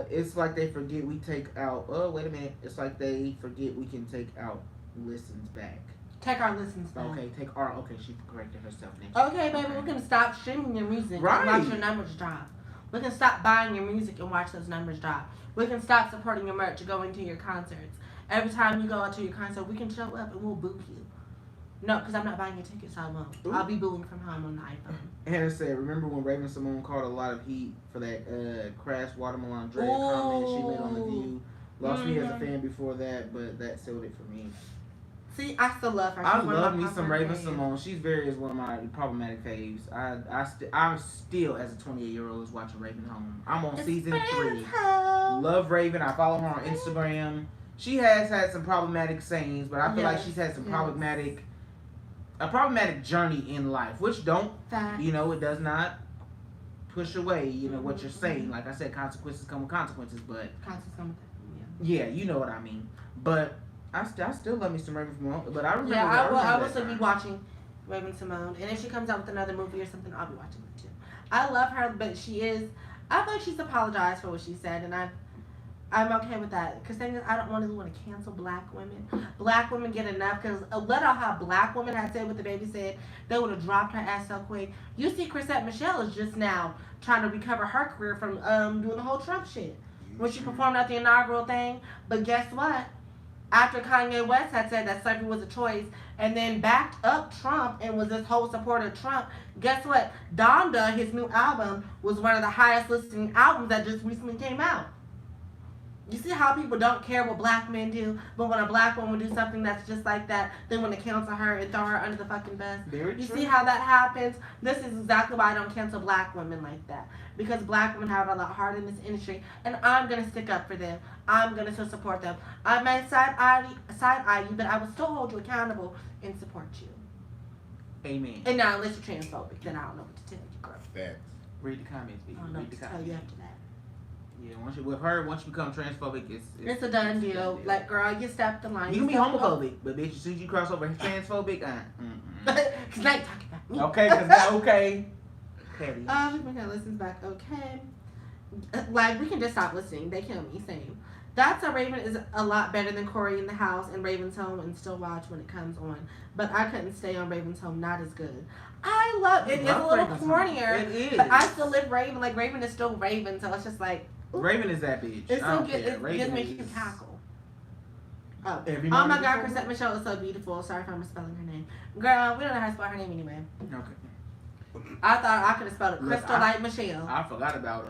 It's like they forget we take out. Oh, wait a minute. It's like they forget we can take out listens back. Take our listens back. Okay, Okay, she corrected herself. Okay, baby, we can stop streaming your music and watch your numbers drop. We can stop buying your music and watch those numbers drop. We can stop supporting your merch and going to your concerts. Every time you go out to your concert, we can show up and we'll boo you. No, because I'm not buying your tickets, so I won't. Ooh. I'll be booing from home on the iPhone. Hannah said, remember when Raven Simone caught a lot of heat for that Crash Watermelon Dread comment she made on The View? Lost me as a fan before that, but that sealed it for me. See, I still love her. I love me some Raven Simone. She's very is one of my problematic faves. I'm still, as a 28-year-old, is watching Raven Home. I'm on season 3. Love Raven. I follow her on Instagram. She has had some problematic sayings, but I feel like she's had some problematic journey in life, which it does not push away, what you're saying. Like I said, consequences come with consequences, but yeah, you know what I mean. But I still love me some Raven Simone, but I remember. Yeah, I will still be watching Raven Simone, and if she comes out with another movie or something, I'll be watching it too. I love her, but I feel like she's apologized for what she said, and I'm okay with that. Because thing is, I don't want to cancel black women. Black women get enough, because let out how black women had said what DaBaby said, they would have dropped her ass so quick. You see, Chrisette Michele is just now trying to recover her career from doing the whole Trump shit when she performed at the inaugural thing. But guess what? After Kanye West had said that slavery was a choice and then backed up Trump and was this whole supporter of Trump, guess what? Donda, his new album, was one of the highest listening albums that just recently came out. You see how people don't care what black men do, but when a black woman do something that's just like that, they want to cancel her and throw her under the fucking bus. Very you true. See how that happens? This is exactly why I don't cancel black women like that. Because black women have it a lot harder in this industry, and I'm going to stick up for them. I'm going to still support them. I might side eye you, but I will still hold you accountable and support you. Amen. And now, unless you're transphobic, then I don't know what to tell you, girl. Facts. Read the comments, baby. I don't know what to tell you after that. Yeah, once you become transphobic, it's a done deal. Like, girl, you stepped the line. You can be homophobic, but bitch, as soon as you cross over transphobic, Cause now you're talking about me. Okay, cause now, okay. People can listen back. Okay, like we can just stop listening. They kill me. Same. That's a Raven is a lot better than Corey in the House and Raven's Home, and still watch when it comes on. But I couldn't stay on Raven's Home. Not as good. I love it. It's a little cornier. It is. But I still live Raven. Like Raven is still Raven, so it's just like. Ooh. Raven is that bitch. It's so good. It gives me a cute cackle. Oh my God, Chrisette Michele is so beautiful. Sorry if I'm misspelling her name. Girl, we don't know how to spell her name anyway. Okay. I thought I could have spelled it Crystal Light Michelle. I forgot about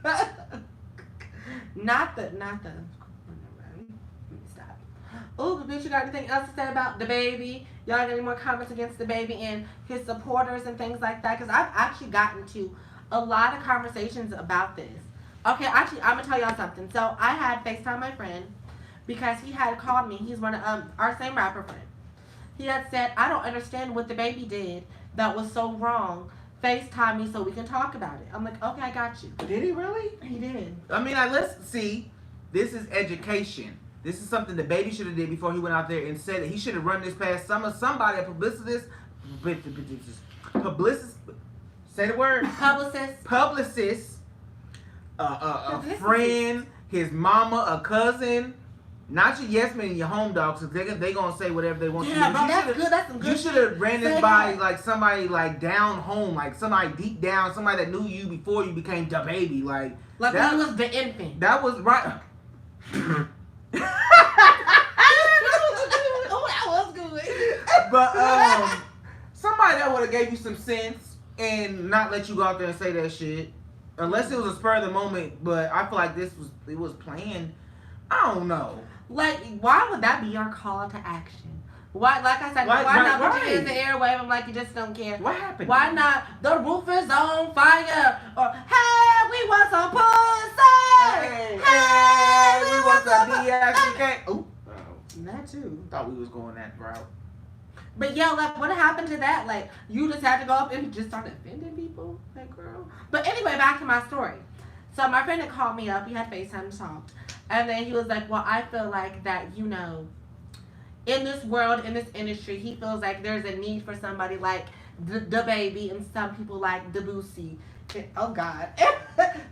her. Not the. Let me stop. Oh, bitch, you got anything else to say about DaBaby? Y'all got any more comments against DaBaby and his supporters and things like that? Because I've actually gotten to a lot of conversations about this. Okay, actually, I'm gonna tell y'all something. So I had FaceTime my friend because he had called me. He's one of our same rapper friend. He had said, I don't understand what DaBaby did that was so wrong. FaceTime me so we can talk about it. I'm like, okay, I got you. Did he really? He did. I mean, let's see. This is education. This is something DaBaby should have did before he went out there and said it. He should have run this past somebody, a publicist. Say the word. Publicist. A friend, his mama, a cousin. Not your yes man and your home dogs, because they gonna say whatever they want to do. Yeah, bro, that's good. That's some good. You should have ran this by like somebody like down home, like somebody deep down, somebody that knew you before you became DaBaby, like that was the infant. That was right. Oh, that was good. But somebody that would have gave you some sense and not let you go out there and say that shit, unless it was a spur of the moment. But I feel like it was planned. I don't know. Like, why would that be your call to action? Why, like I said, Like, why right, not put your right. hands in the air, wave them like you just don't care? What happened? Why not? The roof is on fire. Or, hey, we want some pussy. Hey, we want some DFCK. Ooh. That too. Thought we was going that route. But yeah, like, what happened to that? Like, you just had to go up and just start offending people? Like, girl. But anyway, back to my story. So my friend had called me up. We had FaceTime talked. And then he was like, well, I feel like that, you know, in this world, in this industry, he feels like there's a need for somebody like DaBaby and some people like DaBoosie. Oh, God.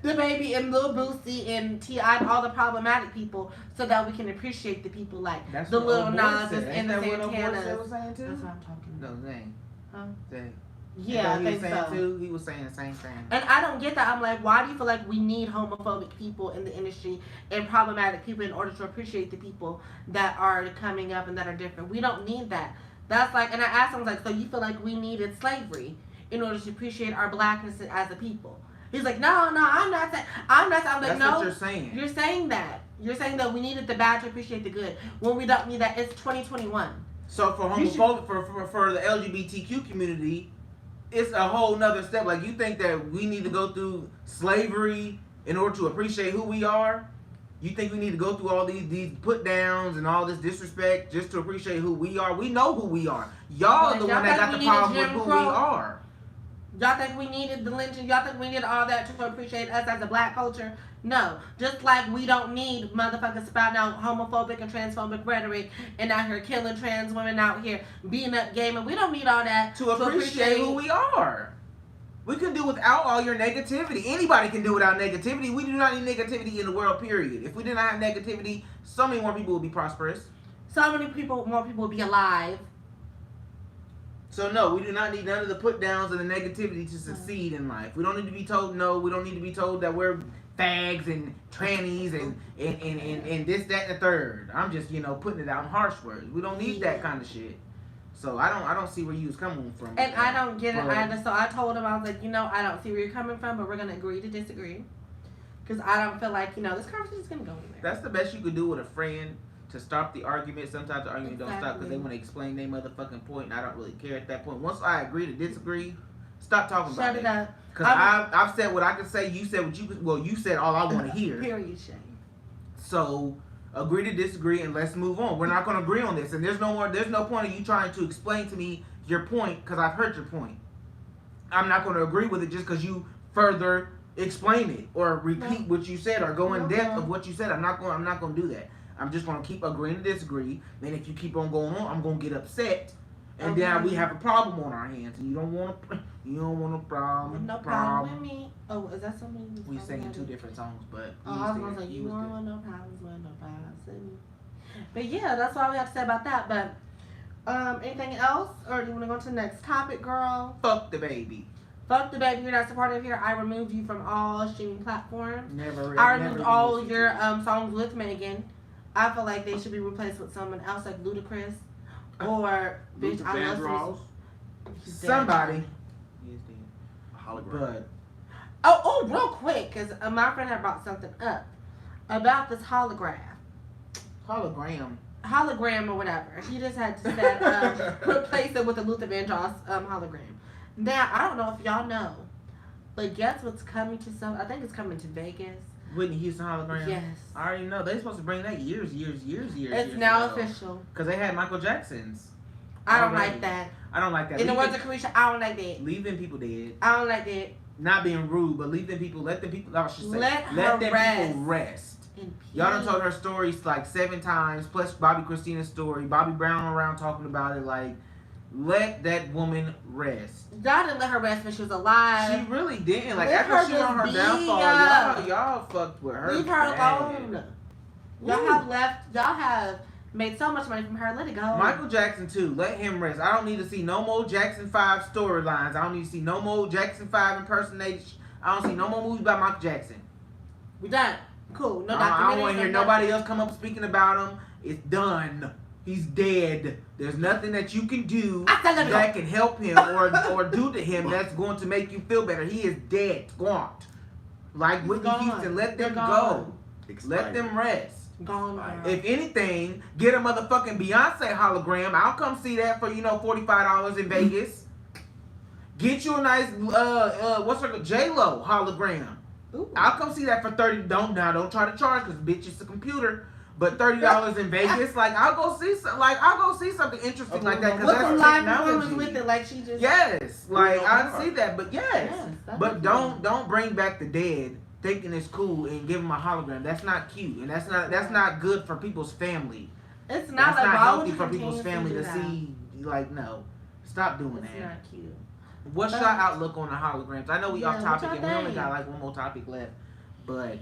DaBaby and Lil Boosie and T.I. and all the problematic people so that we can appreciate the people like the Lil Nas and the Santanas. That's what I'm talking about. No, Zane. Huh? Zane. Yeah, I think so. Too, he was saying the same thing. And I don't get that. I'm like, why do you feel like we need homophobic people in the industry and problematic people in order to appreciate the people that are coming up and that are different? We don't need that. That's like, and I asked him, like, so you feel like we needed slavery in order to appreciate our blackness as a people? He's like, no, I'm not saying. I'm like, That's no, what you're saying. You're saying that. You're saying that we needed the bad to appreciate the good when we don't need that. It's 2021. So for homophobic, for the LGBTQ community, it's a whole nother step. Like, you think that we need to go through slavery in order to appreciate who we are? You think we need to go through all these put downs and all this disrespect just to appreciate who we are? We know who we are. Y'all are the one that got the problem with who we are. Y'all think we needed the lynching? Y'all think we needed all that to appreciate us as a black culture? No. Just like we don't need motherfuckers spouting out homophobic and transphobic rhetoric and out here killing trans women, out here beating up gay men. We don't need all that to appreciate who we are. We can do without all your negativity. Anybody can do without negativity. We do not need negativity in the world, period. If we did not have negativity, so many more people would be prosperous. So many more people would be alive. So no, we do not need none of the put downs and the negativity to succeed in life. We don't need to be told no. We don't need to be told that we're fags and trannies and this, that, and the third. I'm just, putting it out in harsh words. We don't need that kind of shit. So I don't see where you was coming from. And I don't get it. So I told him, I was like, I don't see where you're coming from, but we're gonna agree to disagree. Because I don't feel like, this conversation is gonna go anywhere. That's the best you could do with a friend. To stop the argument. Sometimes the argument don't stop because they want to explain their motherfucking point, and I don't really care at that point. Once I agree to disagree, stop talking about it. Shut it up. Because I've said what I can say. You said what you could. Well, you said all I want to hear. Period, Shane. So agree to disagree, and let's move on. We're not going to agree on this, and there's no point of you trying to explain to me your point because I've heard your point. I'm not going to agree with it just because you further explain it or repeat what you said or go in depth of what you said. I'm not going to do that. I'm just going to keep agreeing to disagree. Then if you keep on going on, I'm going to get upset. And then we have a problem on our hands. And you don't want a problem. No problem with me. Oh, is that something? We singing two different songs, but. Oh, I was going to say, you want no problems with no problems. But yeah, that's all we have to say about that. But anything else? Or do you want to go to the next topic, girl? Fuck DaBaby. Fuck DaBaby. You're not supportive here. I removed you from all streaming platforms. Never. I removed all your songs with Megan. I feel like they should be replaced with someone else, like Ludacris, or bitch. I love somebody. He is dead. Hologram. Oh, real quick, because my friend had brought something up about this hologram or whatever. He just had to say replace it with a Luther Vandross hologram. Now I don't know if y'all know, but guess what's coming to I think it's coming to Vegas. Whitney Houston hologram? Yes. I already know. They're supposed to bring that years It's now official. Because they had Michael Jackson's. I don't like that. I don't like that. In the words of Carisha, I don't like that. Leaving people dead. I don't like that. Not being rude, but let them people, I should say. Let them rest. people rest. Y'all done told her stories like 7 times, plus Bobby Christina's story. Bobby Brown around talking about it. Like, let that woman rest. Y'all didn't let her rest when she was alive. She really didn't. Like, Let after she on her downfall, y'all fucked with her. Leave her alone. Y'all have made so much money from her. Let it go. Michael Jackson, too. Let him rest. I don't need to see no more Jackson 5 storylines. I don't need to see no more Jackson 5 impersonations. I don't see no more movies about Michael Jackson. We done. Cool. No documentaries. I don't want to hear nobody else come up speaking about him. It's done. He's dead. There's nothing that you can do that can help him or do to him that's going to make you feel better. He is dead. Gone. Like Whitney Houston, let them go. Let them rest. Gone Fire. girl. If anything, get a motherfucking Beyonce hologram. I'll come see that for $45 in Vegas. Get you a nice what's her J-Lo hologram. Ooh. I'll come see that for $30. Don't try to charge because bitch it's a computer. But $30 in Vegas, like I'll go see something interesting like that because With that's some live technology. performance with it, like she just. Yes, like know I more. see that, but yes, that'd but be cool. don't bring back the dead thinking it's cool and give them a hologram. That's not cute and that's not good for people's family. It's not That's like not why would healthy you for people's continuously family do to that? see. Like no, stop doing It's that. not cute. What's your outlook on the holograms? I know we Yeah, off what topic y'all and we only think? got like one more topic left, but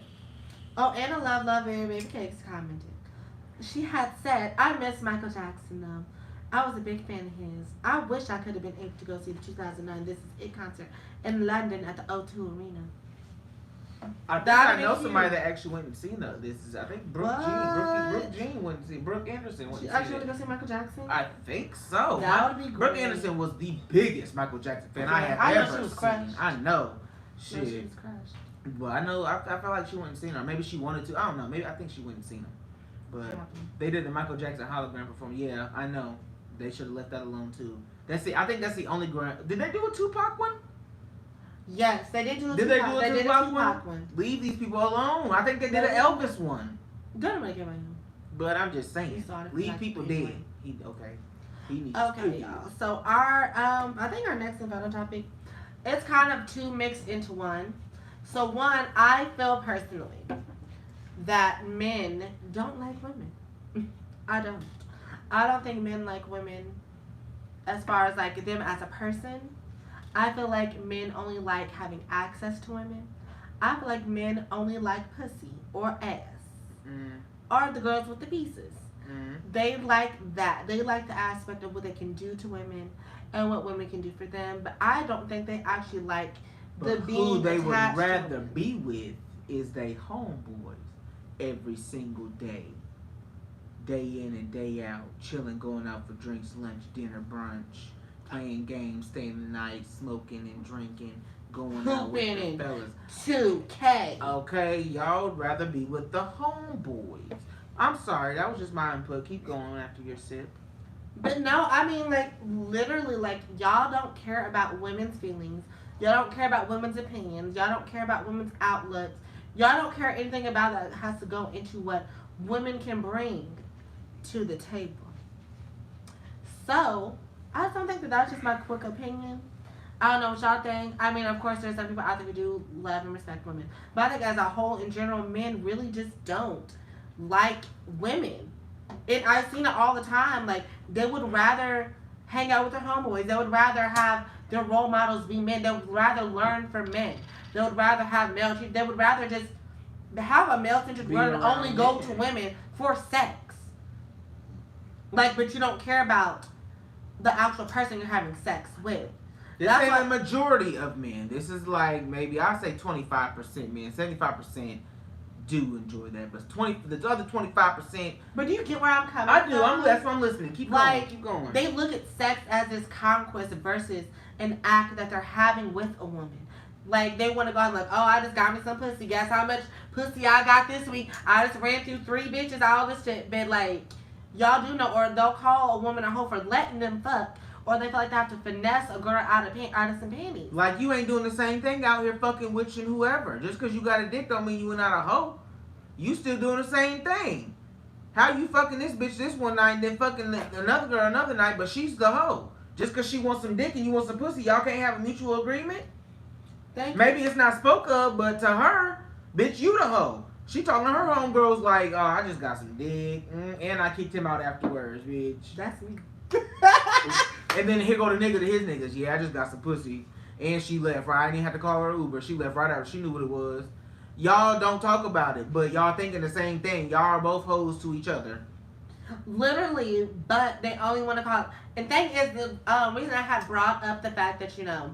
Oh, Anna Love Baby Cakes commented. She had said, I miss Michael Jackson though. I was a big fan of his. I wish I could have been able to go see the 2009 This Is It concert in London at the O2 Arena. I think That'd I be know cute. somebody that actually went and seen that. This is I think Brooke Jean went to see Brooke Anderson went She to see actually it. want to go see Michael Jackson? I think so. That would be Brooke great. Anderson was the biggest Michael Jackson fan I Yeah, have I know ever she was seen. crushed. I know. No, she Shit. was crushed. But I know I felt like she went and seen her. Maybe she wanted to. I don't know. Maybe I think she went and seen him. But they did the Michael Jackson hologram performance. Yeah, I know. They should have left that alone too. That's it. I think that's the only grand. Did they do a Tupac one? Yes, they did do a Did they Tupac. do a They did Tupac a Tupac one. Leave these people alone. I think they did an No. Elvis one. Don't make it right now. But I'm just He saying, saw it leave like people anyway. dead. He needs. Okay, y'all. So our I think our next and final topic, it's kind of two mixed into one. So one, I feel personally that men don't like women. I don't. I don't think men like women as far as like them as a person. I feel like men only like having access to women. I feel like men only like pussy or ass. Or the girls with the pieces. They like that. They like the aspect of what they can do to women and what women can do for them. But I don't think they actually like the But being who they would attached to rather women. be with is they homeboys every single day. Day in and day out. Chilling, going out for drinks, lunch, dinner, brunch. Playing games, staying the night, smoking and drinking. Going out with Hooping the and fellas. 2K. Okay, y'all would rather be with the homeboys. I'm sorry, that was just my input. Keep going after your sip. But no, I mean, like, literally, like, y'all don't care about women's feelings. Y'all don't care about women's opinions. Y'all don't care about women's outlooks. Y'all don't care anything about that has to go into what women can bring to the table. So, I just don't think that that's just my quick opinion. I don't know what y'all think. I mean, of course, there's some people out there who do love and respect women. But I think as a whole, in general, men really just don't like women. And I've seen it all the time. Like, they would rather hang out with their homeboys. They would rather have their role models be men. They would rather learn from men. They would rather have male treat. They would rather just have a male-centric Be world and around only go men. to women for sex. Like, but you don't care about the actual person you're having sex with. This That's ain't why- a majority of men. This is like maybe I'll say 25% men. 75% do enjoy that, but the other 25%. But do you get where I'm coming I from? do. That's why I'm listening. Keep going. Like, Keep going. They look at sex as this conquest versus an act that they're having with a woman. Like, they want to go and like, oh, I just got me some pussy. Guess how much pussy I got this week? I just ran through 3 bitches, all this shit. But, like, y'all do know, or they'll call a woman a hoe for letting them fuck. Or they feel like they have to finesse a girl out of some panties. Like you ain't doing the same thing out here fucking witching whoever. Just because you got a dick don't mean you not a hoe. You still doing the same thing. How you fucking this bitch this one night and then fucking another girl another night, but she's the hoe. Just because she wants some dick and you want some pussy, y'all can't have a mutual agreement? Maybe it's not spoke of, but to her, bitch, you the hoe. She talking to her homegirls like, oh, I just got some dick, and I kicked him out afterwards, bitch. That's me. And then here go the nigga to his niggas. Yeah, I just got some pussy. And she left, right? I didn't even have to call her Uber. She left right after. She knew what it was. Y'all don't talk about it, but y'all thinking the same thing. Y'all are both hoes to each other. Literally, but they only want to call it. And thing is, the reason I had brought up the fact that, you know,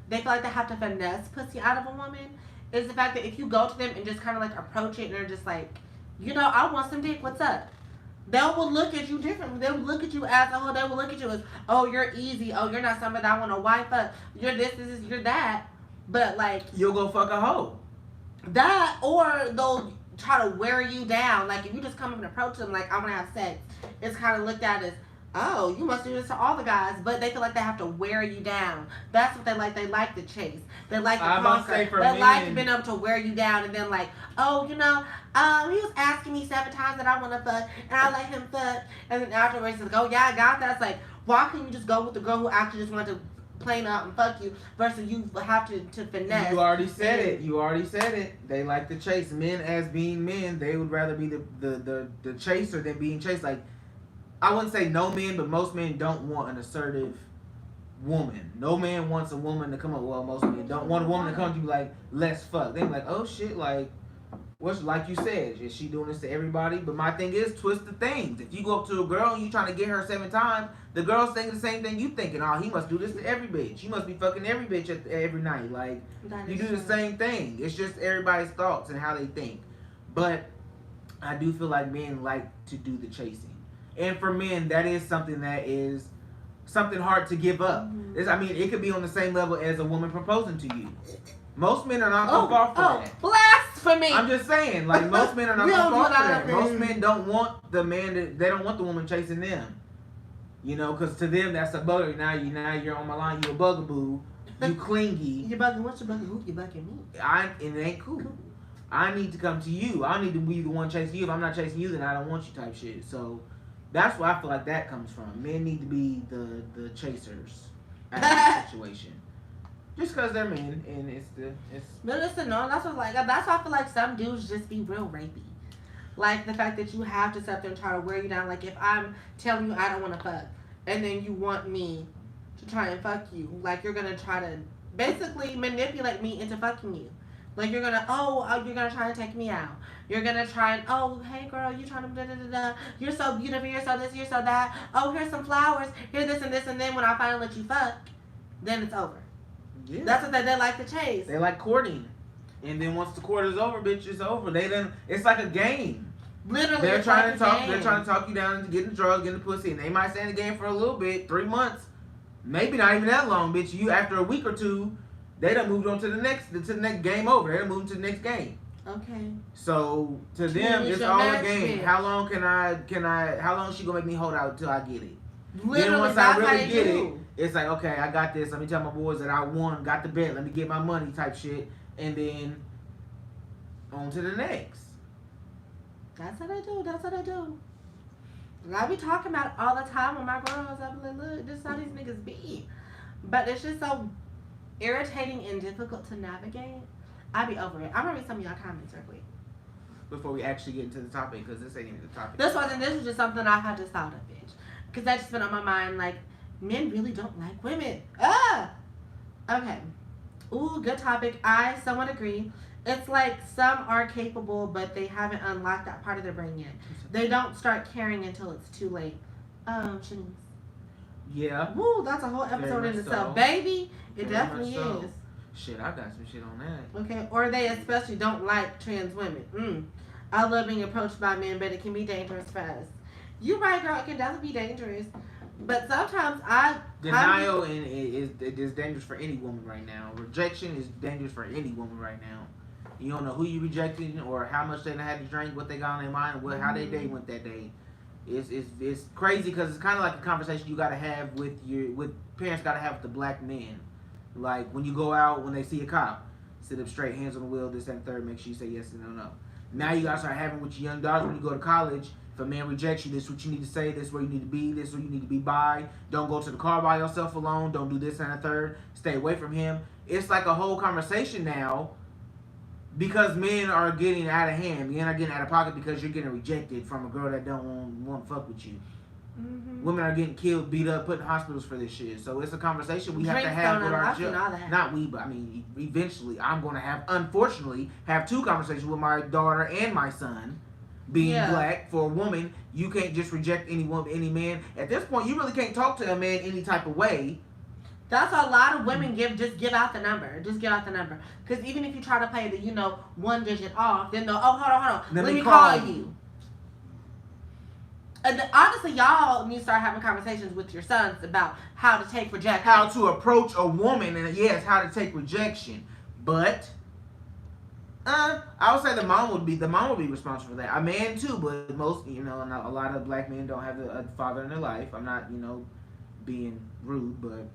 they feel like they have to finesse pussy out of a woman is the fact that if you go to them and just kind of like approach it and they're just like, you know, I want some dick, what's up? They will look at you differently. They will look at you as a whole. They will look at you as, oh, you're easy. Oh, you're not somebody I want to wife up. You're you're that. But like, You'll go fuck a hoe. that, or they'll try to wear you down. Like if you just come up and approach them like I want to have sex, it's kind of looked at as, oh, you must do this to all the guys, but they feel like they have to wear you down. That's what they like. They like the chase. They like the conquer. They like being able to wear you down, and then like, oh, you know, he was asking me 7 times that I want to fuck, and I let him fuck, and then afterwards he's like, oh yeah, I got that. It's like, why can't you just go with the girl who actually just wanted to plain out and fuck you versus you have to finesse? You already said it. You already said it. They like the chase. Men, as being men, they would rather be the chaser than being chased. Like, I wouldn't say no men, but most men don't want an assertive woman. No man wants a woman to come up. Well, most men don't want a woman to come to you like, let's fuck. They be like, oh shit, like, what's, like you said, is she doing this to everybody? But my thing is, twist the things. If you go up to a girl and you trying to get her 7 times, the girl's thinking the same thing you thinking. Oh, he must do this to every bitch. He must be fucking every bitch every night. Like, you do the same thing. It's just everybody's thoughts and how they think. But I do feel like men like to do the chasing. And for men, that is something that is something hard to give up. Mm-hmm. I mean, it could be on the same level as a woman proposing to you. Most men are not going to fall for that. Blasphemy! I'm just saying, like, most men are not going to fall for that. Most men don't want the man, they don't want the woman chasing them. You know, because to them, that's a bugger. Now you're on my line, you a bugaboo, you clingy. You're bugging, what's your bugging? Who you bugging me? And it ain't cool. I need to come to you. I need to be the one chasing you. If I'm not chasing you, then I don't want you type shit. So that's where I feel like that comes from. Men need to be the chasers at that situation. Just because they're men, and it's. But listen, no, that's why I feel like some dudes just be real rapey. Like the fact that you have to sit there and try to wear you down. Like if I'm telling you I don't want to fuck, and then you want me to try and fuck you, like you're gonna try to basically manipulate me into fucking you. Like you're gonna try and take me out. You're gonna try and, oh, hey girl, you trying to da da da da. You're so beautiful. You're so this. You're so that. Oh, here's some flowers. Here's this and this, and then when I finally let you fuck, then it's over. Yeah. That's what they like to chase. They like courting, and then once the court is over, bitch, it's over. It's like a game. Literally, they're trying to talk. They're trying to talk you down into getting drugs, getting the pussy, and they might stay in the game for a little bit, 3 months, maybe not even that long, bitch. You after a week or two, they done moved on to the next game over. They done moved to the next game. Okay. So to them, it's all a game. How long how long is she gonna make me hold out until I get it? Literally, then once I really get it, it's like, okay, I got this. Let me tell my boys that I won, got the bet. Let me get my money type shit. And then on to the next. That's what I do. And I be talking about it all the time with my girls. I be like, look, this is how these niggas be. But it's just so irritating and difficult to navigate. I be over it. I'm gonna read some of y'all comments real quick. Before we actually get into the topic, because this ain't even the topic. This was just something I had just thought of, bitch. Because that just been on my mind, like, men really don't like women. Okay. Ooh, good topic. I somewhat agree. It's like some are capable, but they haven't unlocked that part of their brain yet. They don't start caring until it's too late. Shanice. Yeah. Woo, that's a whole episode in itself. Baby, it definitely is. Shit, I got some shit on that. Okay, or they especially don't like trans women. I love being approached by men, but it can be dangerous fast. You're right, girl. It can definitely be dangerous. But sometimes denial is dangerous for any woman right now. Rejection is dangerous for any woman right now. You don't know who you rejecting or how much they had to drink, what they got on their mind, how their day went that day. It's crazy because it's kind of like a conversation you gotta have with parents gotta have with the black men. Like when you go out, when they see a cop, sit up straight, hands on the wheel, this and third, make sure you say yes and no. Now you gotta start having with your young daughters when you go to college. If a man rejects you, this is what you need to say, this is where you need to be, this is where you need to be by. Don't go to the car by yourself alone. Don't do this and a third. Stay away from him. It's like a whole conversation now because men are getting out of hand. Men are getting out of pocket because you're getting rejected from a girl that don't want to fuck with you. Mm-hmm. Women are getting killed, beat up, put in hospitals for this shit. So it's a conversation we have to have with our children. Not we, but I mean, eventually I'm going to unfortunately, have 2 conversations with my daughter and my son. Being black, for a woman, you can't just reject any woman, any man. At this point, you really can't talk to a man any type of way. That's a lot of women just give out the number. Just give out the number. Because even if you try to play the, 1 digit off, then they'll, hold on. Let me call you. And honestly, y'all need to start having conversations with your sons about how to take rejection. How to approach a woman, and yes, how to take rejection. But I would say the mom would be responsible for that. A man too, but most, and a lot of black men don't have a father in their life. I'm not, being rude, but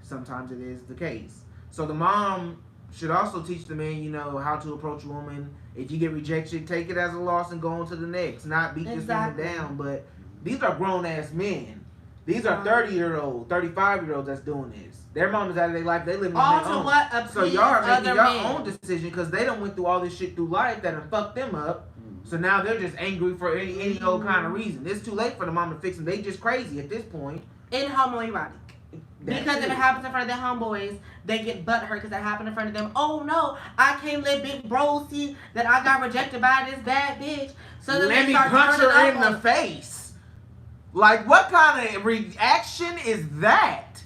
sometimes it is the case. So the mom should also teach the man, how to approach a woman. If you get rejected, take it as a loss and go on to the next. Not beat this woman down, but these are grown ass men. These are 30-year-olds, 35-year-olds that's doing this. Their mom is out of their life. They living on their own. What so y'all are making your own decision because they done went through all this shit through life that done fucked them up. So now they're just angry for any old kind of reason. It's too late for the mom to fix them. They just crazy at this point. And homoerotic. Because if it happens in front of their homeboys, they get butthurt because that happened in front of them. Oh no, I can't let big bro see that I got rejected by this bad bitch. So then let me punch her in the face. Like, what kind of reaction is that?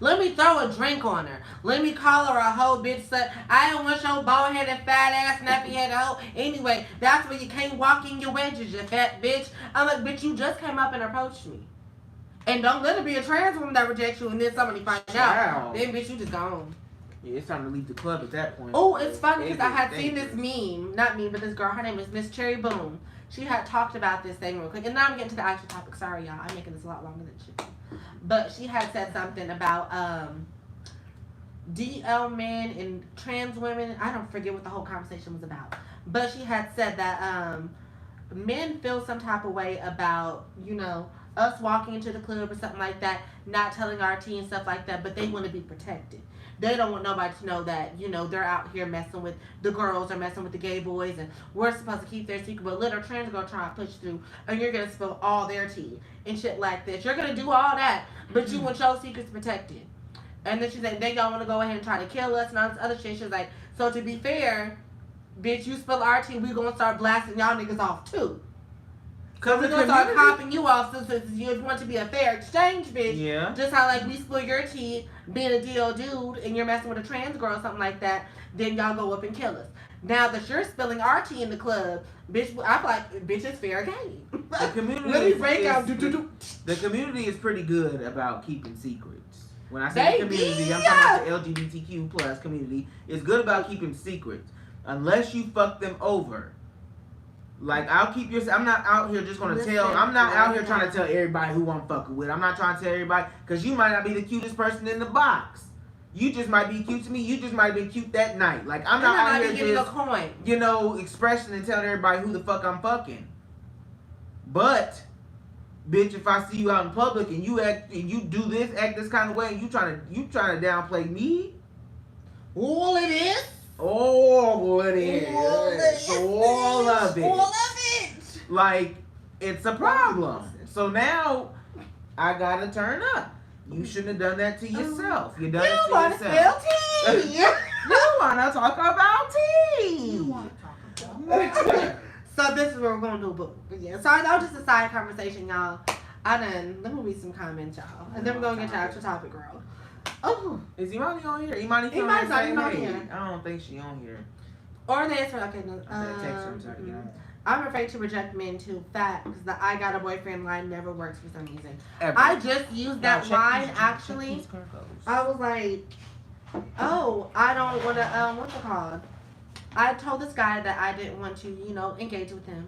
Let me throw a drink on her. Let me call her a hoe, bitch. I don't want your bald-headed, fat-ass, nappy-headed hoe. Anyway, that's where you can't walk in your wedges, you fat bitch. I'm like, bitch, you just came up and approached me. And don't let it be a trans woman that rejects you and then somebody finds out. Then, bitch, you just gone. Yeah, it's time to leave the club at that point. Oh, it's funny because I had seen this meme. Not me, but this girl. Her name is Miss Cherry Boom. She had talked about this thing real quick. And now I'm getting to the actual topic. Sorry, y'all. I'm making this a lot longer than it should be. But she had said something about DL men and trans women. I don't forget what the whole conversation was about. But she had said that men feel some type of way about, us walking into the club or something like that, not telling our tea and stuff like that, but they want to be protected. They don't want nobody to know that, they're out here messing with the girls or messing with the gay boys, and we're supposed to keep their secret, but little trans girl trying to push through, and you're going to spill all their tea and shit like this. You're going to do all that, but you want your secrets protected. And then she said, they don't want to go ahead and try to kill us and all this other shit. She was like, so to be fair, bitch, you spill our tea, we going to start blasting y'all niggas off too. Because we're going to start copping you off since you want to be a fair exchange, bitch. Yeah. Just how, like, we spill your tea being a DL dude and you're messing with a trans girl or something like that, then y'all go up and kill us. Now that you're spilling our tea in the club, bitch, I'm like, bitch, it's fair game. The community Let me break out. The community is pretty good about keeping secrets. When I say the community, I'm talking about the LGBTQ plus community. It's good about keeping secrets. Unless you fuck them over. Like, I'm not out here just going to I'm not out here trying to tell everybody who I'm fucking with. I'm not trying to tell everybody, because you might not be the cutest person in the box. You just might be cute to me. You just might be cute that night. Like, I'm not out here just, expressing and telling everybody who the fuck I'm fucking. But, bitch, if I see you out in public and you act this kind of way, and you trying to downplay me. All it is. All it is. All of it. All of it. Like, it's a problem. So now, I gotta turn up. You shouldn't have done that to yourself. You done it to yourself. You want to spill tea. You want to talk about tea. You want to talk about So this is what we're going to do, boo. Yeah, sorry, that was just a side conversation, y'all. Let me read some comments, y'all. And then we're going to get to the actual topic, girl. Oh. Is Imani on here? Imani's on here. I don't think she on here. Or they answer, okay, no. Text her and try to get on. I'm afraid to reject men too fat because the I got a boyfriend line never works for some reason. Ever. I just used that line actually. I was like, oh, I don't want to, what's it called? I told this guy that I didn't want to, engage with him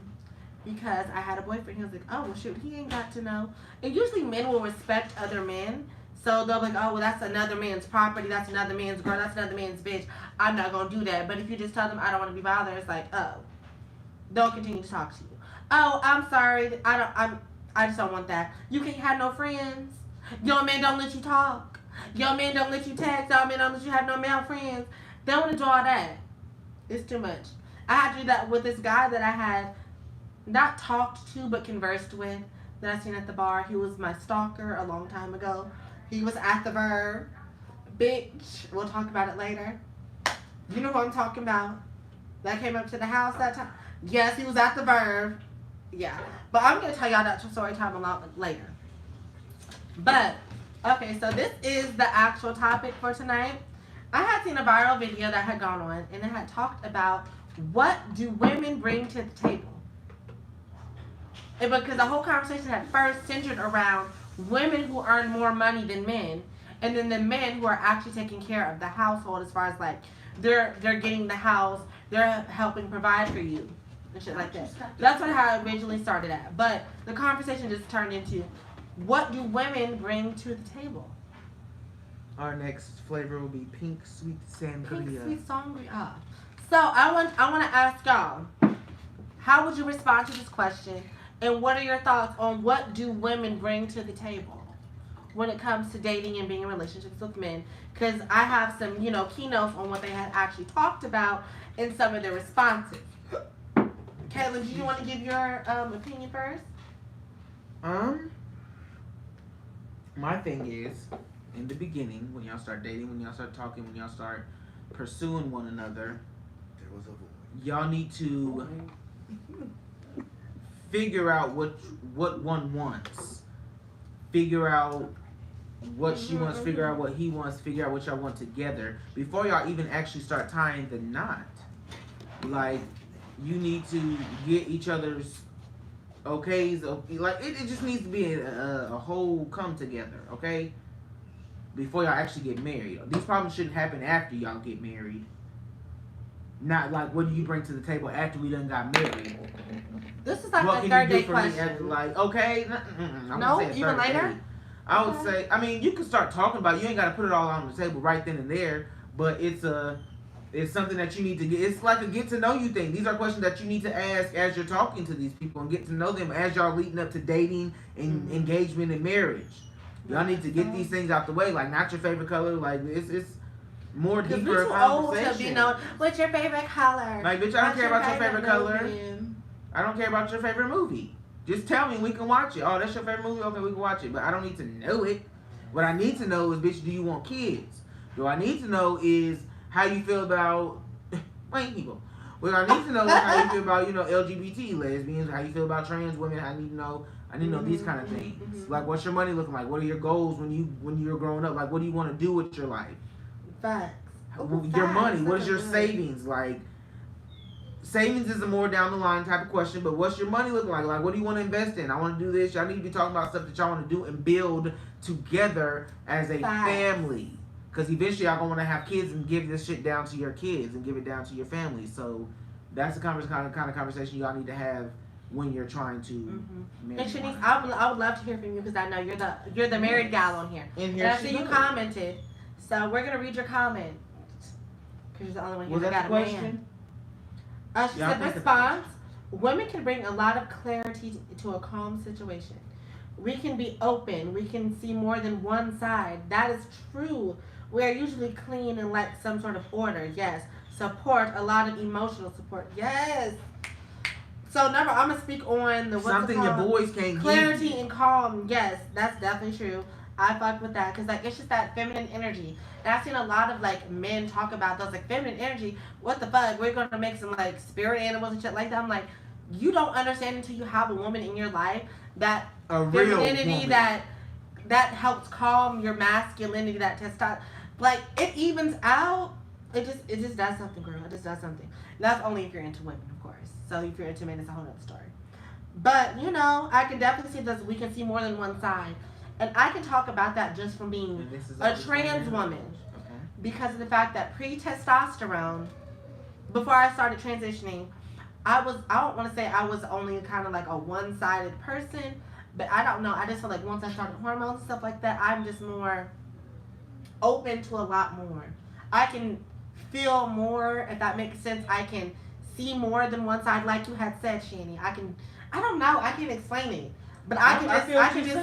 because I had a boyfriend. He was like, oh, well, shoot, he ain't got to know. And usually men will respect other men. So they'll be like, oh, well, that's another man's property. That's another man's girl. That's another man's bitch. I'm not going to do that. But if you just tell them I don't want to be bothered, it's like, oh. They'll continue to talk to you. Oh, I'm sorry. I just don't want that. You can't have no friends. Your man don't let you talk. Your man don't let you text. Your man don't let you have no male friends. They don't want to do all that. It's too much. I had to do that with this guy that I had not talked to but conversed with that I seen at the bar. He was my stalker a long time ago. He was at the Verb. Bitch. We'll talk about it later. You know who I'm talking about. That came up to the house that time. Yes, he was at the Verb. Yeah. But I'm going to tell y'all that story time a lot later. But, okay, so this is the actual topic for tonight. I had seen a viral video that had gone on, and it had talked about what do women bring to the table. And because the whole conversation had first centered around women who earn more money than men, and then the men who are actually taking care of the household as far as like they're getting the house, they're helping provide for you and shit like that. That's how it originally started at. But the conversation just turned into, what do women bring to the table? Our next flavor will be pink sweet sangria. Pink sweet sangria. So I want to ask y'all, how would you respond to this question? And what are your thoughts on what do women bring to the table when it comes to dating and being in relationships with men? Because I have some, keynotes on what they had actually talked about in some of their responses. Caitlin, do you want to give your opinion first? My thing is, in the beginning, when y'all start dating, when y'all start talking, when y'all start pursuing one another, There was a void. y'all need to figure out what one wants. Figure out what she wants, figure out what he wants, figure out what y'all want together before y'all even actually start tying the knot. Like, you need to get each other's okays. Like, it just needs to be a whole come together, okay? Before y'all actually get married. These problems shouldn't happen after y'all get married. Not like, what do you bring to the table after we done got married? This is like What a can third you do date for me? question. Like, okay, I No, wouldn't say a even third later? date. I would Okay. say, I mean, you can start talking about it. You ain't got to put it all on the table right then and there, but it's something that you need to get. It's like a get to know you thing. These are questions that you need to ask as you're talking to these people and get to know them as y'all leading up to dating and engagement and marriage. Y'all need to get these things out the way. Like, not your favorite color. Like, it's more Because deeper we're too old to conversation. be known. What's your favorite color? Like, bitch, I don't care about your favorite color. movie? I don't care about your favorite movie. Just tell me, we can watch it. Oh, that's your favorite movie? Okay, we can watch it. But I don't need to know it. What I need to know is, bitch, do you want kids? What I need to know is how you feel about white people. What I need to know is how you feel about, LGBT, lesbians, how you feel about trans women. I need to know these kind of things. Like, what's your money looking like? What are your goals when you're growing up? Like, what do you want to do with your life? Facts. Your money, what is your savings? Like, savings is a more down the line type of question, but what's your money looking like? Like, what do you want to invest in? I want to do this. Y'all need to be talking about stuff that y'all want to do and build together as a family. Because eventually y'all going to want to have kids and give this shit down to your kids and give it down to your family. So that's the kind of conversation y'all need to have when you're trying to marry. And Shanice, I would love to hear from you because I know you're the married gal on here. And I see you commented. So we're going to read your comment. Because you're the only one here that got a man. She said, response, women can bring a lot of clarity to a calm situation. We can be open. We can see more than one side. That is true. We are usually clean and like some sort of order. Yes. Support, a lot of emotional support. Yes. So number, I'm going to speak on the something your boys can't clarity give. And calm. Yes, that's definitely true. I fuck with that because like it's just that feminine energy. And I've seen a lot of like men talk about those like feminine energy. What the fuck? We're gonna make some like spirit animals and shit like that. I'm like, you don't understand until you have a woman in your life that femininity that helps calm your masculinity, that testosterone. Like it evens out. It just does something, girl. It just does something. And that's only if you're into women, of course. So if you're into men, it's a whole other story. But I can definitely see that we can see more than one side. And I can talk about that just from being a trans woman. Okay. Because of the fact that pre-testosterone, before I started transitioning, I don't want to say I was only kind of like a one-sided person, but I don't know. I just feel like once I started hormones and stuff like that, I'm just more open to a lot more. I can feel more, if that makes sense. I can see more than one side, like you had said, Shani. I don't know. I can't explain it. But I can just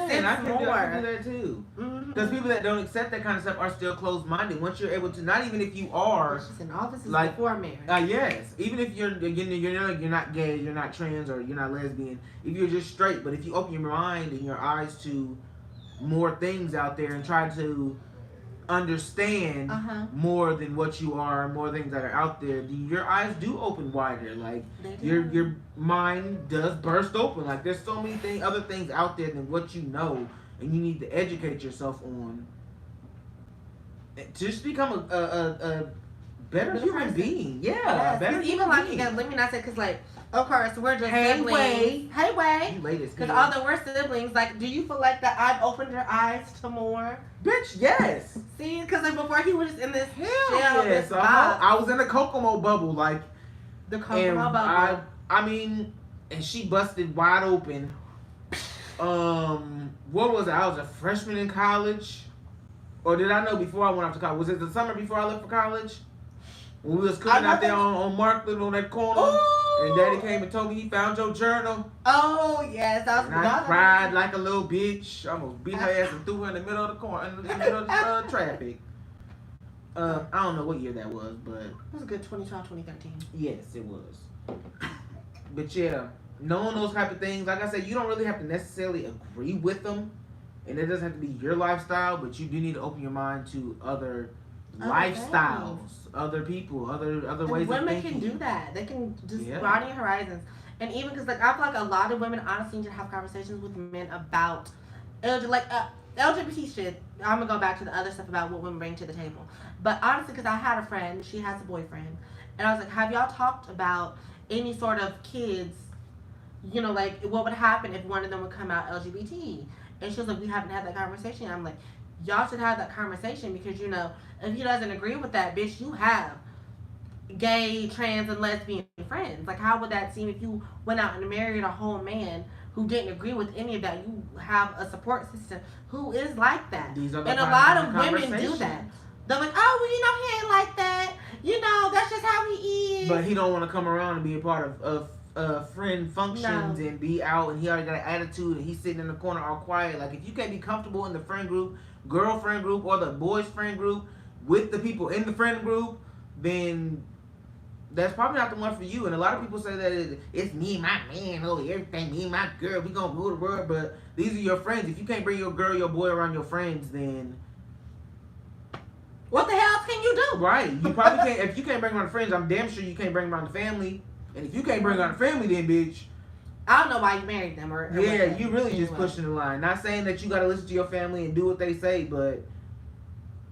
sense more. I can do that too. Because people that don't accept that kind of stuff are still closed-minded. Once you're able to, not even if you are, like before marriage. Yes, even if you're not gay, you're not trans, or you're not lesbian. If you're just straight, but if you open your mind and your eyes to more things out there and try to understand more than what you are, more things that are out there, your eyes do open wider. Like your mind does burst open. Like there's so many other things out there than what you know, and you need to educate yourself on to just become a better human being. Yeah, a better even like being. Let me not say because like. Of course, we're just siblings. Hey, Way. Because although we're siblings, like, do you feel like that I've opened your eyes to more? Bitch, yes. See, because like before he was just in this yes. I was in a Kokomo bubble. Like, The come And from my bubble. I mean, and she busted wide open. What was it? I was a freshman in college. Or did I know before I went off to college? Was it the summer before I left for college? When we was cooking out there on Markland on that corner. Ooh. And Daddy came and told me he found your journal. Oh yes, And I cried like a little bitch. I almost beat her ass and threw her in the middle of the corner, in the middle of the traffic. I don't know what year that was, but It was a good 2012, 2013. yes, it was. But yeah, knowing those type of things, like I said, you don't really have to necessarily agree with them, and it doesn't have to be your lifestyle, but you do need to open your mind to other lifestyles, other people, other ways of women thinking. can do that. They can just Yeah. broaden your horizons. And even because, like, I feel like a lot of women honestly need to have conversations with men about LGBT shit. I'm gonna go back to the other stuff about what women bring to the table. But honestly, because I had a friend, she has a boyfriend, and I was like, have y'all talked about any sort of kids, you know, like what would happen if one of them would come out LGBT? And she was like, we haven't had that conversation. I'm like, y'all should have that conversation because, you know, if he doesn't agree with that, bitch, you have gay, trans, and lesbian friends. Like, how would that seem if you went out and married a whole man who didn't agree with any of that? You have a support system who is like that. These are the And a kind lot of of women do conversations. that. They're like, oh, well, you know, he ain't like that. You know, that's just how he is. But he don't want to come around and be a part of friend functions and be out, and he already got an attitude, and he's sitting in the corner all quiet. Like, if you can't be comfortable in the friend group, girlfriend group, or the boys' friend group with the people in the friend group, then that's probably not the one for you. And a lot of people say that it's me and my man over everything, me and my girl, we gonna rule the world. But these are your friends. If you can't bring your girl, your boy around your friends, then what the hell can you do? right, you probably can't. If you can't bring around the friends, I'm damn sure you can't bring around the family. And if you can't bring around the family, then bitch, I don't know why you married them or yeah, whatever. you really just Anyway. pushing the line. Not saying that you gotta listen to your family and do what they say, but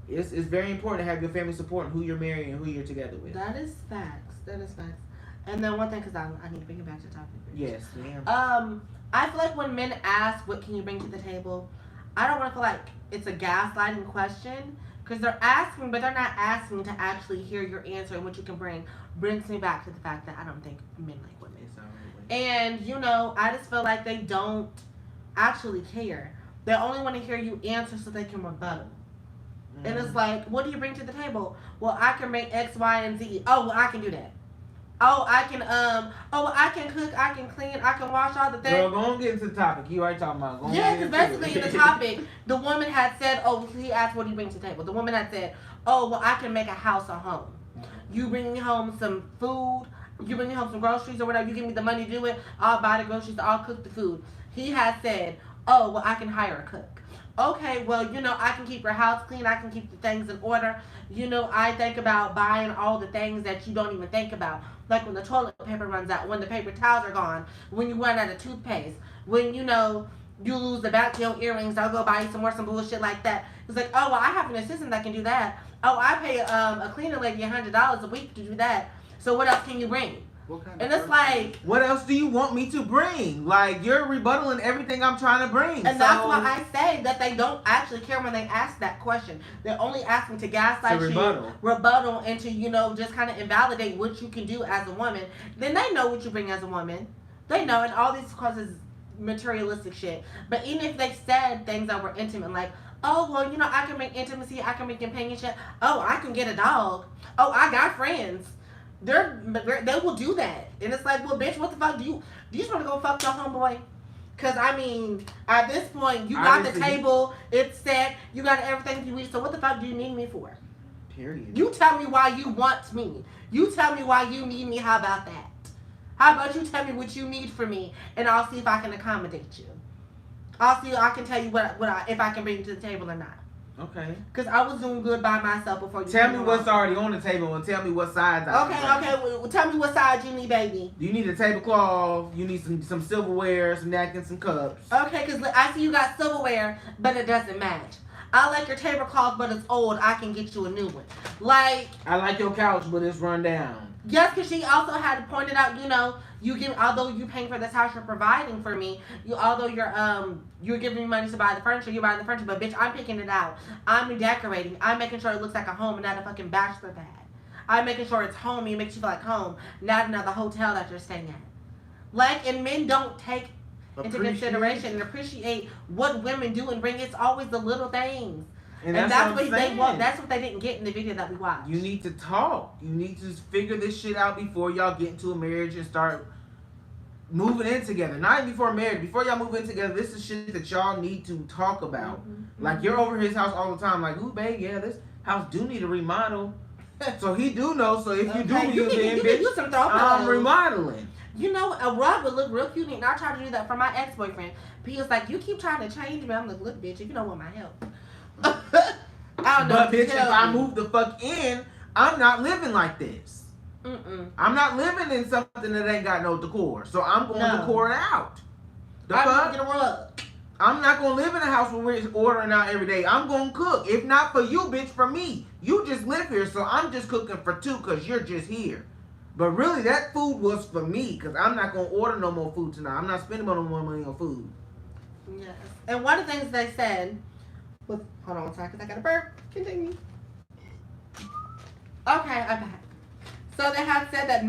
it's very important to have your family supporting who you're marrying and who you're together with. That is facts. That is facts. And then one thing, because I need to bring it back to the topic. Yes, ma'am. I feel like when men ask, what can you bring to the table? I don't want to feel like it's a gaslighting question. Because they're asking, but they're not asking to actually hear your answer and what you can bring. Brings me back to the fact that I don't think men like women. And, you know, I just feel like they don't actually care. They only want to hear you answer so they can rebuttal. Mm-hmm. And it's like, what do you bring to the table? Well, I can bring X, Y, and Z. Oh, well, I can do that. Oh, I can, I can cook, I can clean, I can wash all the things. Girl, go on get into the topic. You already talking about. Yeah, because basically in the topic, the woman had said, oh, he asked, what do you bring to the table? The woman had said, oh, well, I can make a house a home. You bring me home some food, you bring me home some groceries or whatever, you give me the money to do it, I'll buy the groceries, I'll cook the food. He had said, oh, well, I can hire a cook. Okay, well, you know, I can keep your house clean, I can keep the things in order. You know, I think about buying all the things that you don't even think about. Like when the toilet paper runs out, when the paper towels are gone, when you run out of toothpaste, when, you know, you lose the back to your earrings, I'll go buy you some bullshit like that. It's like, oh, well, I have an assistant that can do that. Oh, I pay a cleaner lady $100 a week to do that. So what else can you bring? And it's like, what else do you want me to bring? Like, you're rebuttaling everything I'm trying to bring. And that's why I say that they don't actually care when they ask that question. They're only asking to gaslight you, rebuttal, and to, you know, just kind of invalidate what you can do as a woman. Then they know what you bring as a woman. They know, and all this causes materialistic shit. But even if they said things that were intimate, like, oh, well, you know, I can make intimacy, I can make companionship. Oh, I can get a dog. Oh, I got friends. They will do that. And it's like, well, bitch, what the fuck do you just want to go fuck your homeboy? Because, I mean, at this point, you got the table, it's set, you got everything you eat, so what the fuck do you need me for? Period. You tell me why you want me. You tell me why you need me. How about that? How about you tell me what you need from me, and I'll see if I can accommodate you. I'll see, I can tell you if I can bring you to the table or not. Okay. Because I was doing good by myself before you. Tell me what's already on the table and tell me what sides I Okay. Well, tell me what sides you need, baby. You need a tablecloth. You need some silverware, some napkins, some cups. Okay, because I see you got silverware, but it doesn't match. I like your tablecloth, but it's old. I can get you a new one. Like, I like your couch, but it's run down. Yes, because she also had pointed out, you know, although you paying for this house, you're providing for me. Although you're giving me money to buy the furniture, you're buying the furniture, but bitch, I'm picking it out. I'm decorating. I'm making sure it looks like a home and not a fucking bachelor pad. I'm making sure it's home. It makes you feel like home, not another hotel that you're staying at. Like, and men don't take into consideration and appreciate what women do and bring. It's always the little things. And that's what they want. That's what they didn't get in the video that we watched. You need to talk. You need to figure this shit out before y'all get into a marriage and start moving in together. Not even before marriage. Before y'all move in together, this is shit that y'all need to talk about. Mm-hmm. Like, you're over his house all the time. Like, ooh, babe, yeah, this house do need a remodel. So he do know. So if you do move in, bitch, I'm remodeling. You know, a rug would look real cute, and I tried to do that for my ex-boyfriend. But he was like, you keep trying to change me. I'm like, look, bitch, if you don't want my help. I don't know. But, bitch, if I move the fuck in, I'm not living like this. I'm not living in something that ain't got no decor. So I'm going to decor it out. The fuck? Get a rug. I'm not going to live in a house where we're ordering out every day. I'm going to cook. If not for you, bitch, for me. You just live here, so I'm just cooking for two because you're just here. But really, that food was for me because I'm not going to order no more food tonight. I'm not spending no more money on food. Yes. And one of the things they said was, hold on one second, I got a burp. Continue. Okay, I'm back. So they had said that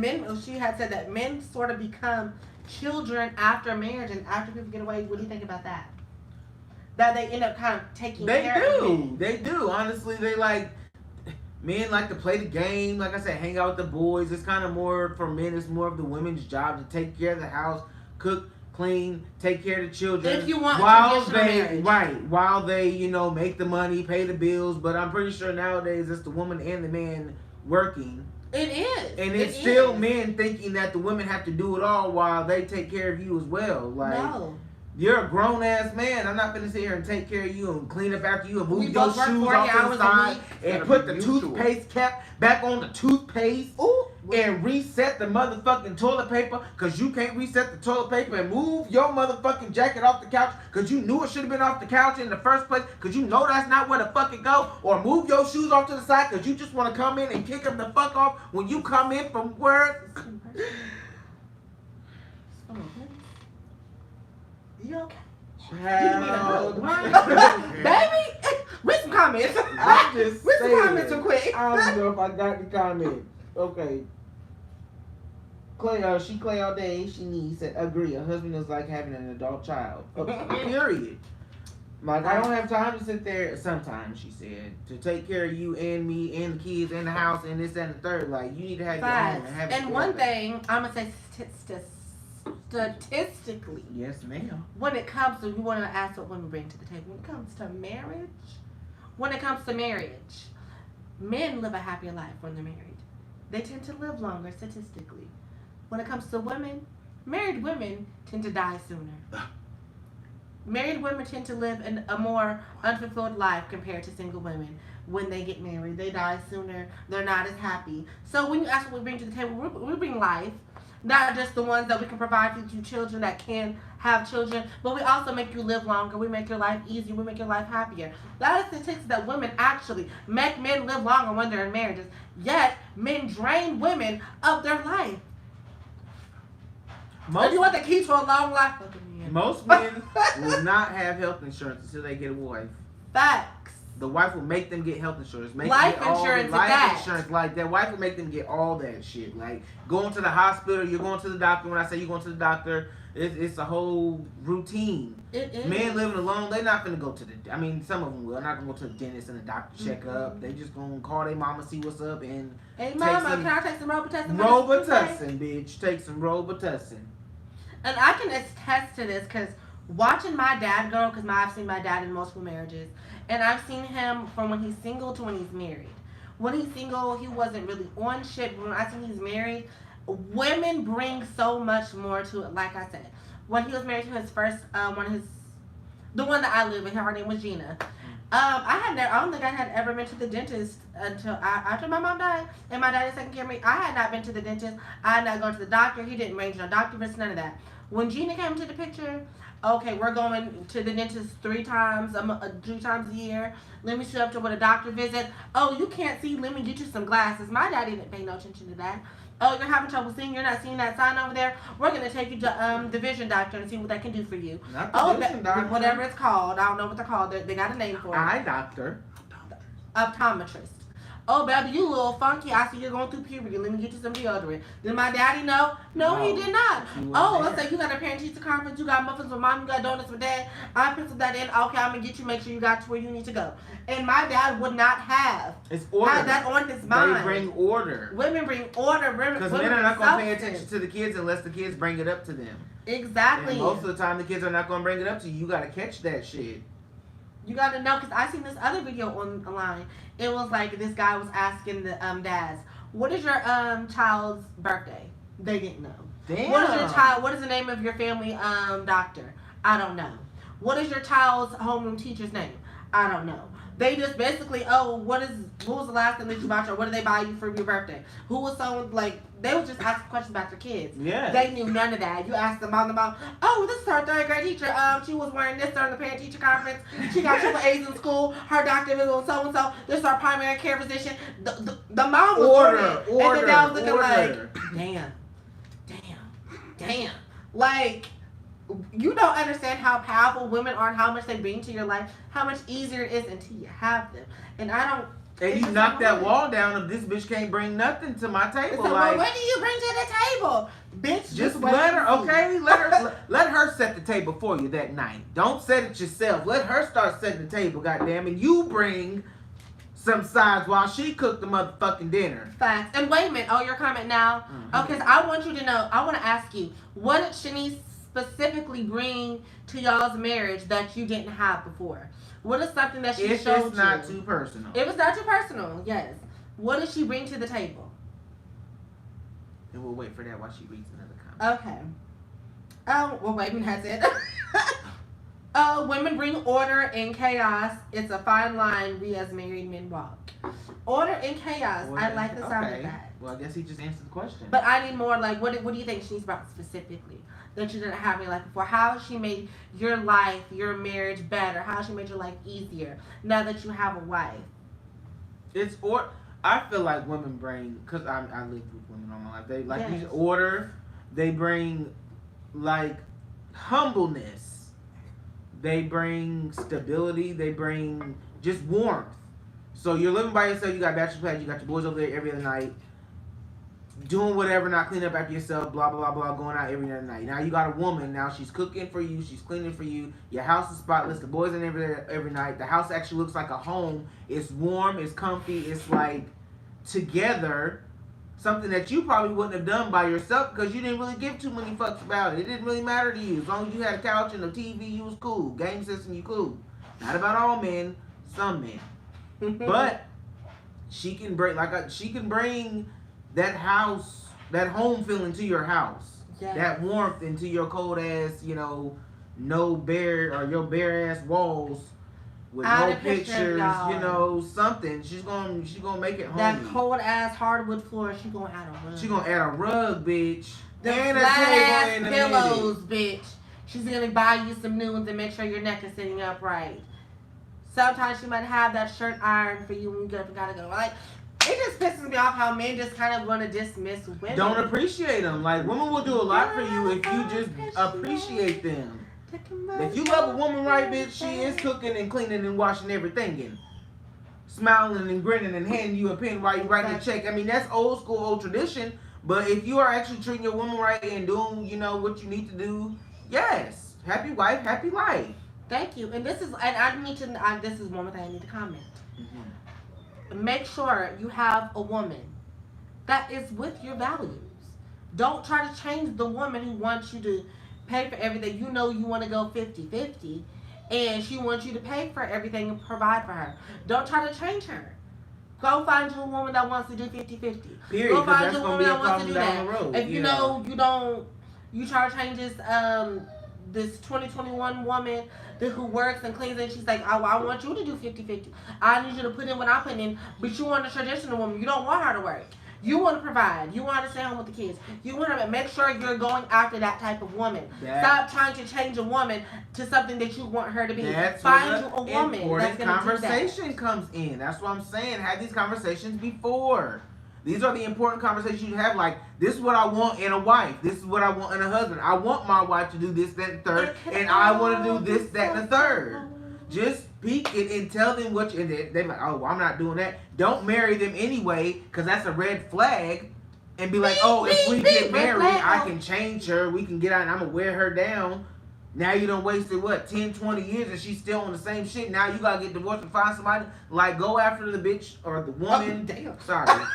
she had said that men sort of become children after marriage and after people get away. What do you think about that? That they end up kind of taking care of men. They do. Honestly, men like to play the game. Like I said, hang out with the boys. It's kind of more for men. It's more of the women's job to take care of the house, cook, clean, take care of the children. If you want marriage. While they, make the money, pay the bills. But I'm pretty sure nowadays it's the woman and the man working. It is. And it's still men thinking that the women have to do it all while they take care of you as well. Like, no. You're a grown ass man. I'm not gonna sit here and take care of you and clean up after you and move your shoes off to the side and put the toothpaste cap back on the toothpaste. Ooh. And reset the motherfucking toilet paper because you can't reset the toilet paper and move your motherfucking jacket off the couch because you knew it should have been off the couch in the first place because you know that's not where the fuck it go. Or move your shoes off to the side because you just want to come in and kick them the fuck off when you come in from work. You okay? Baby, read some comments. I'm just read some comments real quick. I don't know if I got the comment. Okay. Clay all day. She needs to agree. A husband is like having an adult child. Period. Like, I don't have time to sit there. Sometimes, she said, to take care of you and me and the kids and the house and this and the third. Like, you need to have your own. And one thing I'm gonna say, statistically, yes, ma'am. When it comes to, you want to ask what women bring to the table. When it comes to marriage, men live a happier life when they're married. They tend to live longer statistically. When it comes to women, married women tend to die sooner. Married women tend to live in a more unfulfilled life compared to single women. When they get married, they die sooner. They're not as happy. So when you ask what we bring to the table, we bring life. Not just the ones that we can provide for you children that can have children, but we also make you live longer. We make your life easier. We make your life happier. That is statistics that women actually make men live longer when they're in marriages. Yet, men drain women of their life. If you want the key to a long life, most men will not have health insurance until they get a wife. Facts. The wife will make them get health insurance. Life insurance, like that. Wife will make them get all that shit. Like going to the hospital, you're going to the doctor. When I say you're going to the doctor, it's a whole routine. It is. Men living alone, they're not gonna go to the. I mean, some of them will. They're not gonna go to the dentist and the doctor checkup. They just gonna call their mama, see what's up, and hey mama, can I take some Robitussin? Robitussin, bitch. Take some Robitussin. And I can attest to this because watching my dad grow, because I've seen my dad in multiple marriages. And I've seen him from when he's single to when he's married. When he's single, he wasn't really on shit. But when I see he's married, women bring so much more to it. Like I said, when he was married to his first, the one that I live with, her name was Gina. I don't think I had ever been to the dentist until after my mom died. And my dad is taking care of me. I had not been to the dentist. I had not gone to the doctor. He didn't arrange no doctor visits, none of that. When Gina came into the picture, okay, we're going to the dentist 3 times a year. Let me show up to with a doctor visit. Oh, you can't see. Let me get you some glasses. My dad didn't pay no attention to that. Oh, you're having trouble seeing. You're not seeing that sign over there. We're gonna take you to the vision doctor and see what they can do for you. Not the vision doctor. Whatever it's called. I don't know what they're called. They got a name for it. Eye doctor. Optometrist. Oh, baby, you a little funky. I see you're going through puberty. Let me get you some deodorant. Did my daddy know? No, he did not. Oh, let's say you got a parent-teacher conference. You got muffins with mom. You got donuts with dad. I penciled that in. Okay, I'm going to get you. Make sure you got to where you need to go. And my dad would not have that on his mind. They bring order. Women bring order. Because men are not going to pay attention to the kids unless the kids bring it up to them. Exactly. And most of the time, the kids are not going to bring it up to you. You got to catch that shit. You got to know, because I seen this other video online. It was like this guy was asking the dads, what is your child's birthday? They didn't know. Damn. What is the name of your family doctor? I don't know. What is your child's homeroom teacher's name? I don't know. They just basically, what was the last thing that you bought, or what did they buy you for your birthday? Who was someone, like, they would just ask questions about your kids. Yeah. They knew none of that. You asked them about this is our third grade teacher. She was wearing this during the parent teacher conference. She got triple A's in school. Her doctor was on so-and-so. This is our primary care physician. The mom was order, and the dad was looking like, damn. Like, you don't understand how powerful women are and how much they bring to your life, how much easier it is until you have them. And I don't. And you knock that wall down if this bitch can't bring nothing to my table. So, like, what do you bring to the table? Bitch, just let her, okay? Let her set the table for you that night. Don't set it yourself. Let her start setting the table, goddamn, and you bring some sides while she cooked the motherfucking dinner. Facts. And wait a minute. Oh, your comment now. Okay, so I want you to know. I want to ask you, what did Shanice specifically bring to y'all's marriage that you didn't have before? What is something that she showed you? If it's not too personal. If it's not too personal, yes. What does she bring to the table? And we'll wait for that while she reads another comment. Okay. Well, wait a minute, that's it. Women bring order and chaos. It's a fine line we as married men walk. Order and chaos. I like the sound of that. Well, I guess he just answered the question. But I need more, like, what do you think she's brought specifically that you didn't have in your life before? How has she made your life, your marriage better? How has she made your life easier now that you have a wife? I feel like women bring, because I lived with women all my life. They use order. They bring, like, humbleness. They bring stability. They bring just warmth. So you're living by yourself. You got bachelor pad. You got your boys over there every other night, doing whatever, not cleaning up after yourself, blah, blah, blah, going out every other night. Now you got a woman. Now she's cooking for you. She's cleaning for you. Your house is spotless. The boys are every night. The house actually looks like a home. It's warm. It's comfy. It's like together. Something that you probably wouldn't have done by yourself because you didn't really give too many fucks about it. It didn't really matter to you. As long as you had a couch and a TV, you was cool. Game system, you cool. Not about all men. Some men. But she can bring that house, that home feeling to your house. Yes. That warmth into your cold ass, your bare ass walls with no pictures, something. She's gonna make it homey. That cold ass hardwood floor, she's gonna add a rug. She's gonna add a rug, bitch. And a table in the pillows, bitch. She's gonna buy you some new ones and make sure your neck is sitting upright. Sometimes she might have that shirt iron for you when you gotta go. Like, it just pisses me off how men just kind of want to dismiss women. Don't appreciate them. Like, women will do a lot for you if you just appreciate them. If you love a woman right, bitch, she is cooking and cleaning and washing everything and smiling and grinning and handing you a pen while you writing a check. I mean, that's old school, old tradition. But if you are actually treating your woman right and doing, what you need to do, yes. Happy wife, happy life. Thank you. And this is one more thing I need to comment. Mm-hmm. Make sure you have a woman that is with your values. Don't try to change the woman who wants you to pay for everything. You want to go 50-50 and she wants you to pay for everything and provide for her. Don't try to change her. Go find you a woman that wants to do 50-50. Period. Go find you a woman that wants to do that. If you try to change this 2021 woman who works and cleans and she's like, I want you to do 50-50. I need you to put in what I'm putting in. But you want a traditional woman. You don't want her to work. You want to provide. You want to stay home with the kids. You want to make sure you're going after that type of woman. Stop trying to change a woman to something that you want her to be. Find you a woman that's going to do that. Conversation comes in. That's what I'm saying. Have these conversations before. These are the important conversations you have. Like, this is what I want in a wife. This is what I want in a husband. I want my wife to do this, that, and third. And I want to do this, that, and the third. Just peek and tell them what you, and they're like, oh, well, I'm not doing that. Don't marry them anyway, because that's a red flag. And be like, oh, if we get married, I can change her. We can get out and I'm going to wear her down. Now you done wasted, 10, 20 years and she's still on the same shit. Now you got to get divorced and find somebody. Like, go after the bitch or the woman. Oh, damn. Sorry.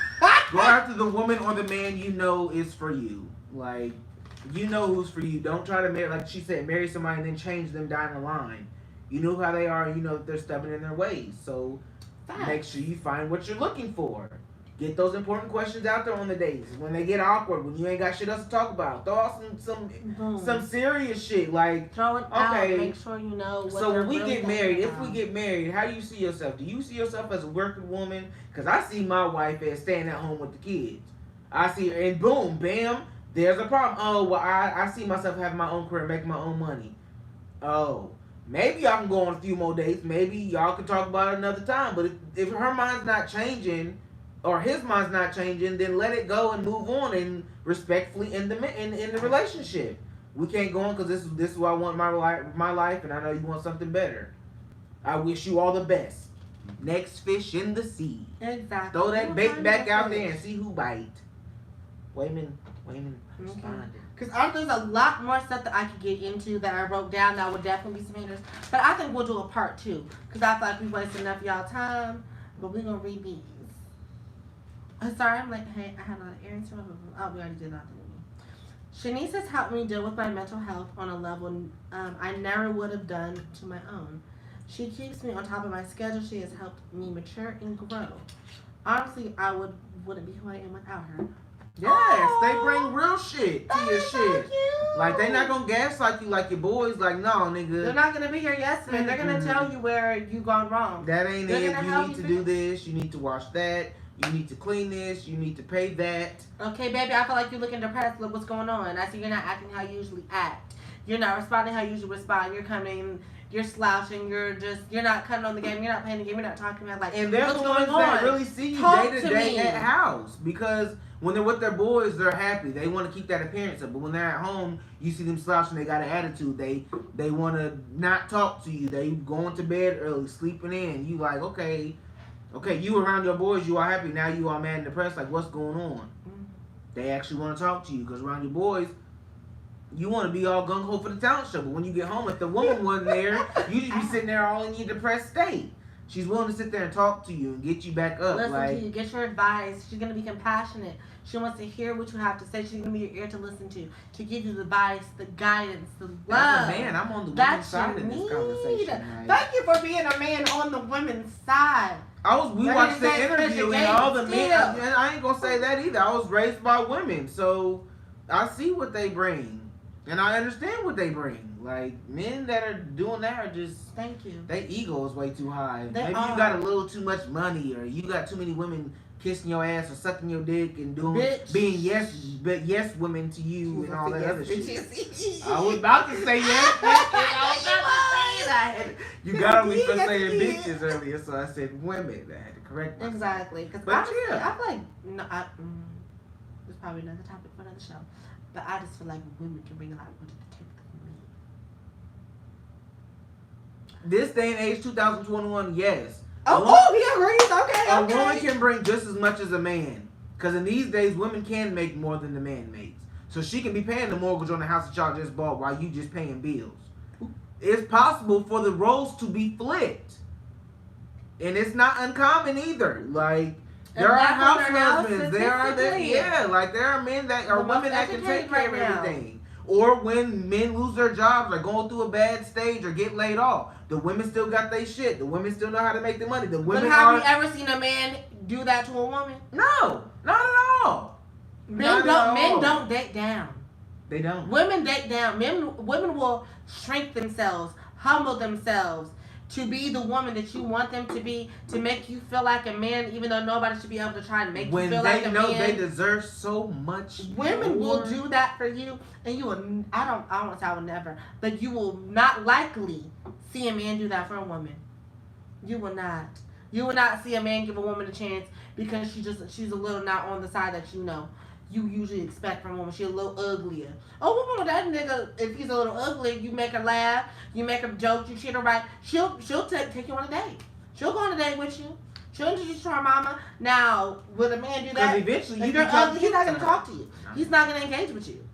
Go after the woman or the man you know is for you. Like, you know who's for you. Don't try to marry, like she said, marry somebody and then change them down the line. You know how they are. You know that they're stubborn in their ways. So make sure you find what you're looking for. Get those important questions out there on the dates. When they get awkward, when you ain't got shit else to talk about, throw out some serious shit. Like, throw it out. Make sure you know. What so when we really get married, about. if we get married, how do you see yourself? Do you see yourself as a working woman? Because I see my wife as staying at home with the kids. I see her, and boom, bam, there's a problem. Oh, well, I see myself having my own career, making my own money. Oh, maybe y'all can go on a few more dates. Maybe y'all can talk about it another time. But if her mind's not changing, or his mind's not changing, then let it go and move on and respectfully in the relationship. We can't go on because this is what I want my life, and I know you want something better. I wish you all the best. Next fish in the sea. Exactly. Throw that bait back out there and see who bite. Wayman responded. Because there's a lot more stuff that I could get into that I wrote down that would definitely be some haters. But I think we'll do a part 2. Because I feel like we wasted enough of y'all time. But we're going to read these. Sorry, I'm like, hey, I had a lot of errands. Oh, we already did that. Shanice has helped me deal with my mental health on a level I never would have done to my own. She keeps me on top of my schedule. She has helped me mature and grow. Honestly, I wouldn't be who I am without her. Yes, they bring real shit to your shit. So like, they not gonna gaslight you like your boys. Like, no, nigga. They're not gonna be your yes man. They're gonna tell you where you gone wrong. That ain't it. You need to do this. You need to wash that. You need to clean this. You need to pay that. Okay, baby, I feel like you're looking depressed. Look what's going on. I see you're not acting how you usually act. You're not responding how you usually respond. You're coming, you're slouching. You're not cutting on the game. You're not playing the game. You're not talking about like. And they're the ones that really see you day to day at house, because when they're with their boys, they're happy. They want to keep that appearance up. But when they're at home, you see them slouching. They got an attitude. They want to not talk to you. They going to bed early, sleeping in. You like, okay, you around your boys, you are happy. Now you are mad and depressed. Like, what's going on? Mm-hmm. They actually want to talk to you, because around your boys, you want to be all gung-ho for the talent show. But when you get home, if the woman wasn't there, you just be sitting there all in your depressed state. She's willing to sit there and talk to you and get you back up. Listen to you, get your advice. She's going to be compassionate. She wants to hear what you have to say. She's going to be your ear to listen to give you the advice, the guidance, the love. As a man, I'm on the women's side in this conversation. Right? Thank you for being a man on the women's side. We watched the interview and all the men, and I ain't going to say that either. I was raised by women, so I see what they bring. And I understand what they bring. Like, men that are doing that are just... Thank you. Their ego is way too high. Maybe you got a little too much money, or you got too many women kissing your ass or sucking your dick and being yes women to you and all that other shit. I was about to say yes. You got me for saying bitches earlier, so I said women. I had to correct myself. Exactly. Because honestly, I feel like... it's probably another topic for another show. But I just feel like women can bring a lot more to the table than me. This day and age, 2021, yes. He agrees. Okay. A woman can bring just as much as a man. Because in these days, women can make more than the man makes. So she can be paying the mortgage on the house that y'all just bought while you just paying bills. It's possible for the roles to be flipped. And it's not uncommon either. Like... There are house husbands. There are men that are women that can take care of everything. Or when men lose their jobs or going through a bad stage or get laid off, the women still got their shit. The women still know how to make their money. But have you ever seen a man do that to a woman? No, not at all. Men don't date down. They don't. Women date down. Women will shrink themselves, humble themselves, to be the woman that you want them to be, to make you feel like a man, even though nobody should be able to try and make you feel like a man. When they know they deserve so much Women will do that for you, and you will, I don't want to say I will never, but you will not likely see a man do that for a woman. You will not. You will not see a man give a woman a chance because she's a little not on the side that you know. you usually expect from a woman. She's a little uglier. Oh, woman, that nigga, if he's a little ugly, you make her laugh, you make her joke, you treat her right. She'll take you on a date. She'll go on a date with you. She'll introduce you to her mama. Now, will a man do that? Because eventually, if you're ugly, he's not gonna talk to you. He's not gonna engage with you.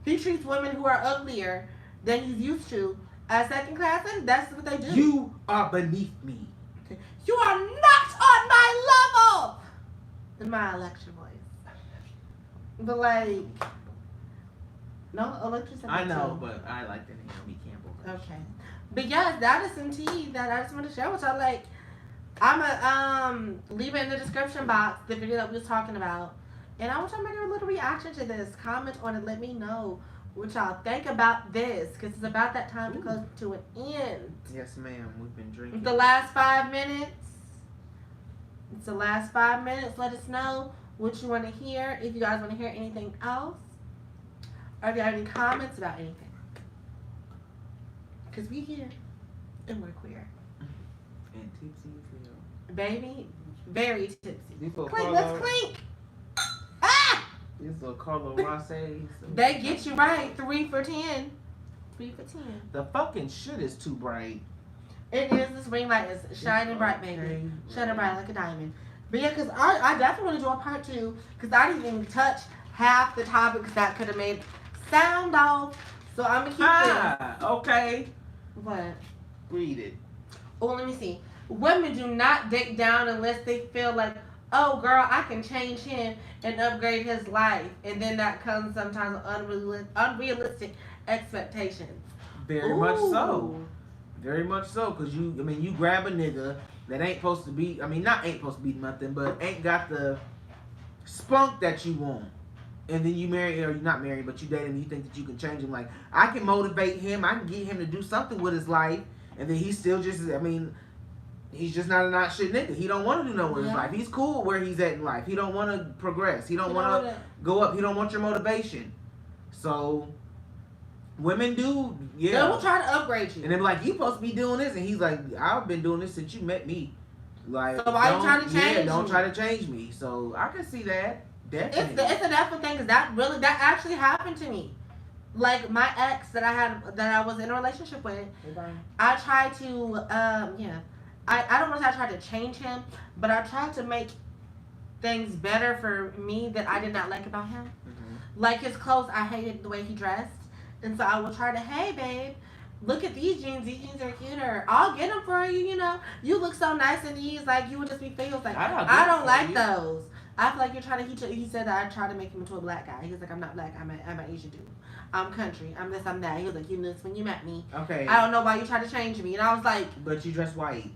He treats women who are uglier than he's used to as second class, and that's what they do. You are beneath me. You are not on my level. In my election voice, but like, no, electricity. I know, but I like the Naomi Campbell. Okay, but yes, that is some tea that I just want to share with y'all. Like, I'm gonna leave it in the description box, the video that we was talking about, and I want y'all to make a little reaction to this. Comment on it. Let me know what y'all think about this, because it's about that time to come to an end. Yes, ma'am. We've been drinking. The last 5 minutes. It's the last 5 minutes. Let us know what you want to hear. If you guys want to hear anything else, or if you have any comments about anything, because we here and we're queer. And tipsy as hell. Baby, very tipsy. These little Clink, Carlo- let's clink. Ah! These little Carlo Rosses. They get you right. 3 for 10. 3 for 10. The fucking shit is too bright. It is. This ring light is shining bright, baby. Shining bright like a diamond. But yeah, because I definitely want to do a part 2, because I didn't even touch half the topics that could have made sound off. So I'm going to keep this. Okay. What? Read it. Oh, let me see. Women do not date down unless they feel like, oh, girl, I can change him and upgrade his life. And then that comes sometimes with unrealistic expectations. Very much so. Very much so, because you grab a nigga that ain't supposed to be, not ain't supposed to be nothing, but ain't got the spunk that you want. And then you marry, or you're not married, but you date him, you think that you can change him. Like, I can motivate him, I can get him to do something with his life, and then he's still just, he's just not a not shit nigga. He don't want to do nothing with his life. He's cool where he's at in life. He don't want to progress. He don't want to go up. He don't want your motivation. So... women do, yeah. They will try to upgrade you. And they're like, you supposed to be doing this. And he's like, I've been doing this since you met me. Like, so why you trying to change me? Don't try to change me. So I can see that. Definitely. It's a definite thing, because that actually happened to me. Like, my ex that I was in a relationship with, I tried to, I don't want to say I tried to change him, but I tried to make things better for me that I did not like about him. Mm-hmm. Like, his clothes, I hated the way he dressed. And so I would try to, hey, babe, look at these jeans. These jeans are cuter. I'll get them for you, You look so nice in these. Like, you would just be feels like, I don't like those. I feel like you're trying to, he said that I tried to make him into a black guy. He was like, I'm not black. I'm an Asian dude. I'm country. I'm this, I'm that. He was like, you knew this when you met me. Okay. I don't know why you tried to change me. And I was like. But you dress white.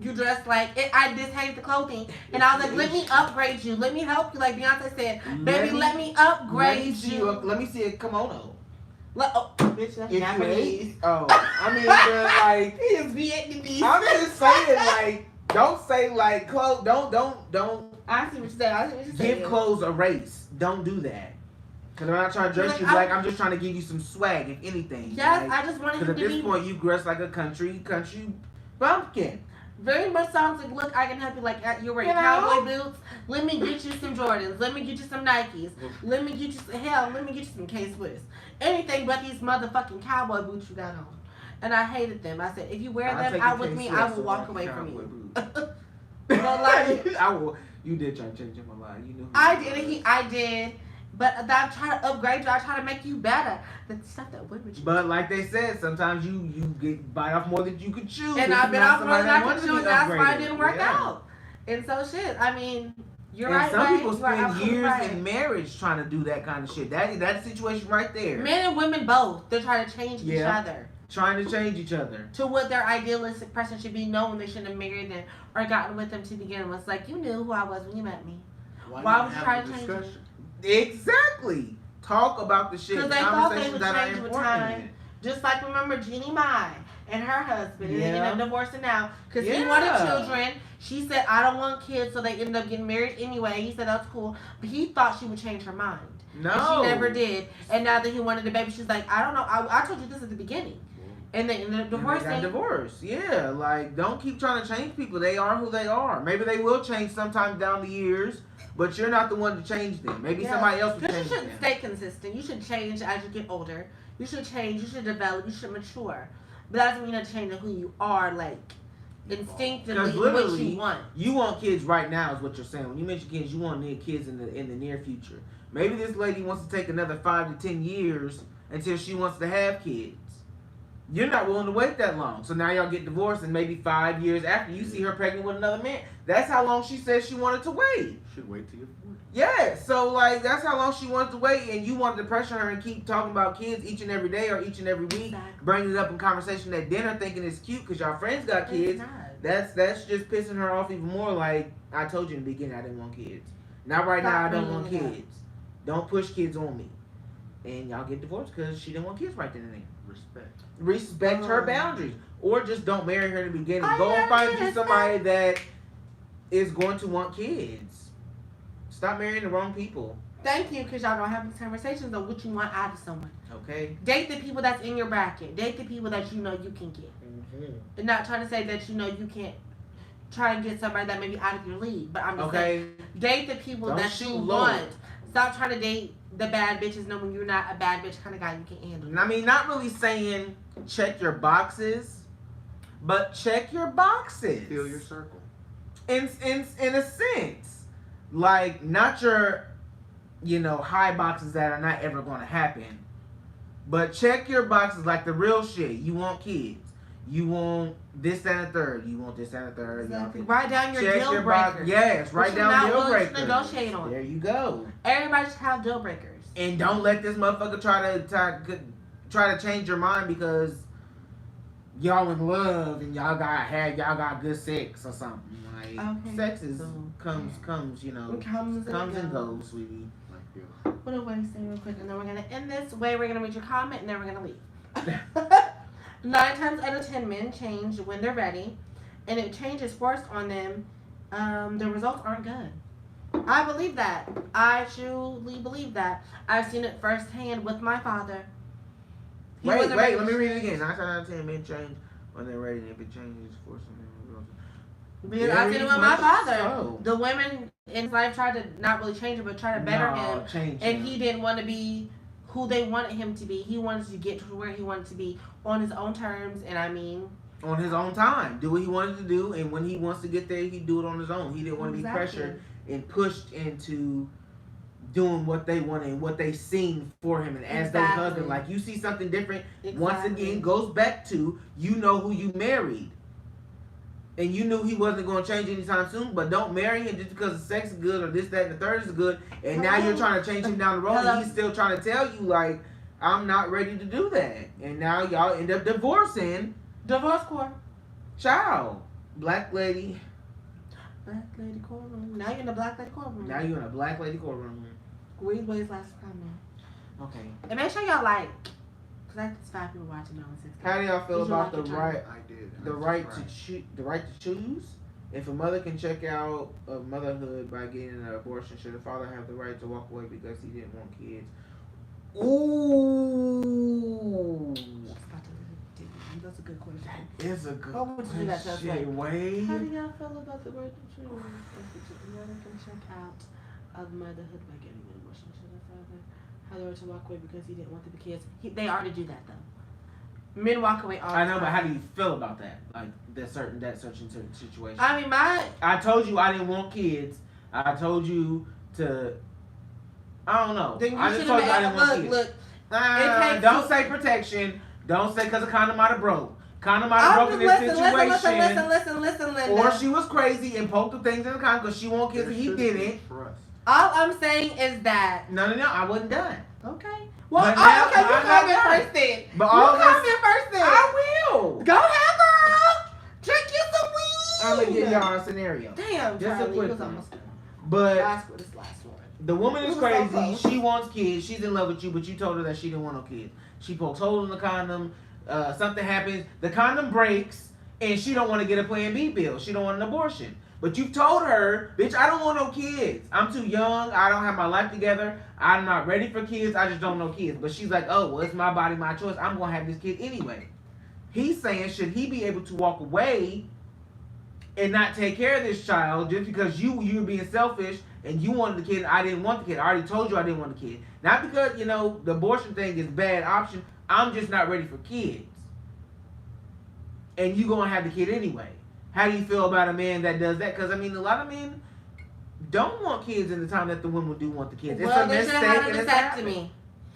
You dress like it. I just hate the clothing. And I was like, let me upgrade you. Let me help you. Like Beyonce said, baby, let me upgrade you. Let me see a kimono. Bitch, that's Japanese. Like, he is Vietnamese. I'm just saying, like, don't say, like, clothes, don't. I see what you said. Give clothes a race. Don't do that. Because I'm not trying to dress you black. I'm just trying to give you some swag, if anything. Yes, I just wanted him to be. Because at this point, you dress like a country bumpkin. Very much sounds like, look, I can help you. Like, you're wearing cowboy boots. Let me get you some Jordans. Let me get you some Nikes. Let me get you some K-Swiss. Anything but these motherfucking cowboy boots you got on. And I hated them. I said, if you wear them out with me, I will walk away from you. But like, You did try to change him a lot. You knew. I did. But I'm trying to upgrade you. I try to make you better. The stuff that women choose. But like they said, sometimes you get bite off more than you could chew. And I've been off more than I could chew, and that's why it didn't work out. And so shit, you're right. Some people spend years in marriage trying to do that kind of shit. That situation right there. Men and women both. They're trying to change each other. Trying to change each other. To what their idealistic person should be, knowing they shouldn't have married them or gotten with them to begin with. It's like, you knew who I was when you met me. Why would you try to change me? Exactly. Talk about the shit. Because they thought they would change with time. Just like, remember Jeannie Mai and her husband. And they ended up divorcing now. Because he wanted children. She said, I don't want kids. So they ended up getting married anyway. He said, that's cool. But he thought she would change her mind. No. And she never did. And now that he wanted a baby, she's like, I don't know. I told you this at the beginning. And the divorce got divorced. Yeah, like don't keep trying to change people. They are who they are. Maybe they will change sometime down the years, but you're not the one to change them. Maybe somebody else will Because change you shouldn't them. stay consistent. You should change as you get older. You should change. You should develop. You should mature. But that doesn't mean you have to change who you are, like instinctively what you want. You want kids right now, is what you're saying. When you mention kids, you want kids in the near future. Maybe this lady wants to take another 5 to 10 years until she wants to have kids. You're not willing to wait that long. So now y'all get divorced, and maybe 5 years after you see her pregnant with another man. That's how long she said she wanted to wait. Should wait till you're 40. Yeah, so like that's how long she wanted to wait, and you wanted to pressure her and keep talking about kids each and every day or each and every week, bringing it up in conversation at dinner, thinking it's cute because y'all friends got kids. That's just pissing her off even more. Like I told you in the beginning, I didn't want kids. Not right now. I don't want kids. Don't push kids on me. And y'all get divorced because she didn't want kids right then and there. Respect her boundaries, or just don't marry her in the beginning. Go and find you somebody that is going to want kids. Stop marrying the wrong people. Thank you, because y'all don't have these conversations on what you want out of someone. Okay. Date the people that's in your bracket. Date the people that you know you can get. And not trying to say that you know you can't try and get somebody that may be out of your league. But I'm just saying, date the people that you want. Stop trying to date the bad bitches knowing you're not a bad bitch kind of guy you can handle. I mean, not really saying check your boxes, but check your boxes. Fill your circle. In a sense. Like, not your, high boxes that are not ever going to happen. But check your boxes like the real shit. You want kids. You want this, that, and the third. You want this, that, and the third. Exactly. Write down your deal breakers. Yes, write down deal breakers. Negotiate on. There you go. Everybody should have deal breakers. And don't let this motherfucker try to change your mind because y'all in love and y'all got good sex or something. Like sex is comes and goes, sweetie. What a way to say real quick, and then we're gonna end this way. We're gonna read your comment, and then we're gonna leave. 9 times out of 10 men change when they're ready, and if change is forced on them, the results aren't good. I believe that. I truly believe that. I've seen it firsthand with my father. Wait, let me read it again. 9 times out of 10 men change when they're ready, and if it changes, it's forced on them. Because I've seen it with my father. The women in his life tried to not really change him, but try to better him. And he didn't want to be who they wanted him to be. He wanted to get to where he wanted to be on his own terms, and on his own time. Do what he wanted to do, and when he wants to get there, he do it on his own. He didn't want to be pressured and pushed into doing what they wanted and what they seen for him. And as their husband, like you see something different, once again, goes back to you know who you married. And you knew he wasn't going to change anytime soon, but don't marry him just because the sex is good or this, that, and the third is good. And now you're trying to change him down the road, and he's still trying to tell you, like, I'm not ready to do that. And now y'all end up divorcing. Divorce court. Child. Black lady. Black lady courtroom. Now you're in the black lady courtroom. Now you're in a black lady courtroom. Read Ways last comment. Okay. And make sure y'all like, because that's 5 people watching on 6. How do y'all feel about the right? I did. The right to choose. If a mother can check out of motherhood by getting an abortion, should a father have the right to walk away because he didn't want kids? Ooh, that's a good question. That is a good question. Wait. How do y'all feel about the right to choose? If a mother can check out of motherhood by getting an abortion, should a father have the right to walk away because he didn't want the kids? They already do that though. Men walk away all the time. I know, but how do you feel about that? Like that certain situation. I mean, I told you I didn't want kids. I told you to. I don't know. I just told you I didn't want kids. Look. Don't say protection. Don't say because the condom might have broke. Condom might have broken this situation. Listen. Or she was crazy and poked the things in the condom because she wanted kids and he didn't. All I'm saying is that. No, I wasn't done. Okay. Well, okay, you comment first then. But all you comment first then. I will. Go ahead, girl. Drink you some weed. I'm going to give y'all a scenario. Damn, just Charlie, a quick was one. almost But this last one. The woman is crazy. She wants kids. She's in love with you, but you told her that she didn't want no kids. She pokes holes in the condom. Something happens. The condom breaks, and she don't want to get a Plan B pill. She don't want an abortion. But you've told her, bitch, I don't want no kids. I'm too young. I don't have my life together. I'm not ready for kids. I just don't know kids. But she's like, oh, well, it's my body, my choice. I'm going to have this kid anyway. He's saying, should he be able to walk away and not take care of this child just because you were being selfish and you wanted the kid, I didn't want the kid. I already told you I didn't want the kid. Not because, the abortion thing is a bad option. I'm just not ready for kids. And you gonna have the kid anyway. How do you feel about a man that does that? Because, a lot of men don't want kids in the time that the women do want the kids. It's a mistake and it's happening.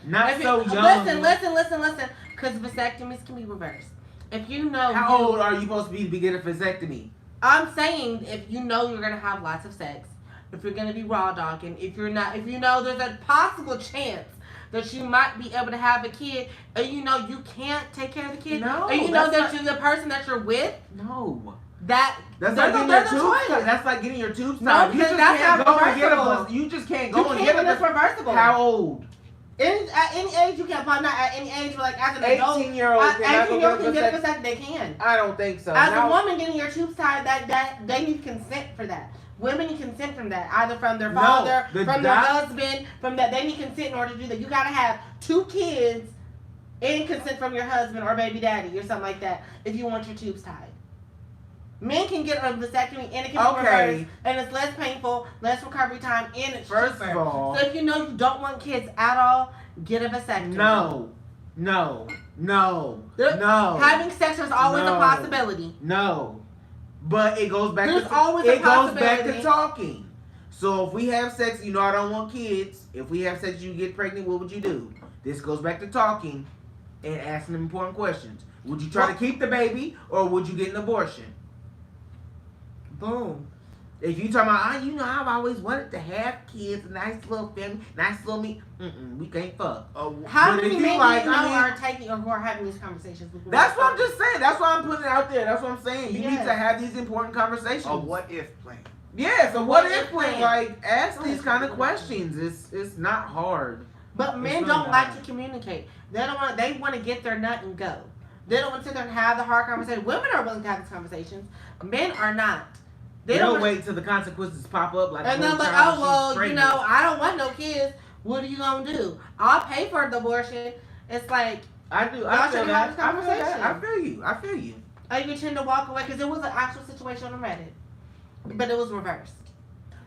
Not so young. Listen. Because vasectomies can be reversed. If you know... How old are you supposed to get a vasectomy? I'm saying if you know you're going to have lots of sex, if you're going to be raw dogging, if you know there's a possible chance that you might be able to have a kid, and you know you can't take care of the kid, no, and you know that you're the person that you're with, no. That's like getting your tubes tied. That's like getting your tubes tied. No, because that's not reversible. You just can't go and get it. It's reversible. How old? At any age you can, but not at any age. But like as an adult, 18-year-old can get a vasectomy. They can. I don't think so. As a woman getting your tubes tied, that they need consent for that. Women need consent from that, either from their father, from their husband, from that. They need consent in order to do that. You gotta have 2 kids and consent from your husband or baby daddy or something like that if you want your tubes tied. Men can get a vasectomy and it can be reversed, and it's less painful, less recovery time, and it's First cheaper. of all, so if you know you don't want kids at all, get a vasectomy. No. Having sex is always a possibility. No. But it goes back to talking. So if we have sex, I don't want kids. If we have sex, you get pregnant, what would you do? This goes back to talking and asking them important questions. Would you try to keep the baby or would you get an abortion? Boom. If you talking about, I've always wanted to have kids, a nice little family, nice little me. We can't fuck. How many men are taking or who are having these conversations with? That's what I'm just saying. That's why I'm putting it out there. That's what I'm saying. You need to have these important conversations. A what if plan. Yeah, so what if plan? Like, ask these kind of questions. It's not hard. But men don't like to communicate. They want to get their nut and go. They don't want to sit there and have the hard conversation. Women are willing to have these conversations. Men are not. They don't wait till the consequences pop up. And then like, I don't want no kids. What are you gonna do? I'll pay for the abortion. It's like I feel that. I feel you. And you tend to walk away because it was an actual situation on Reddit, but it was reversed.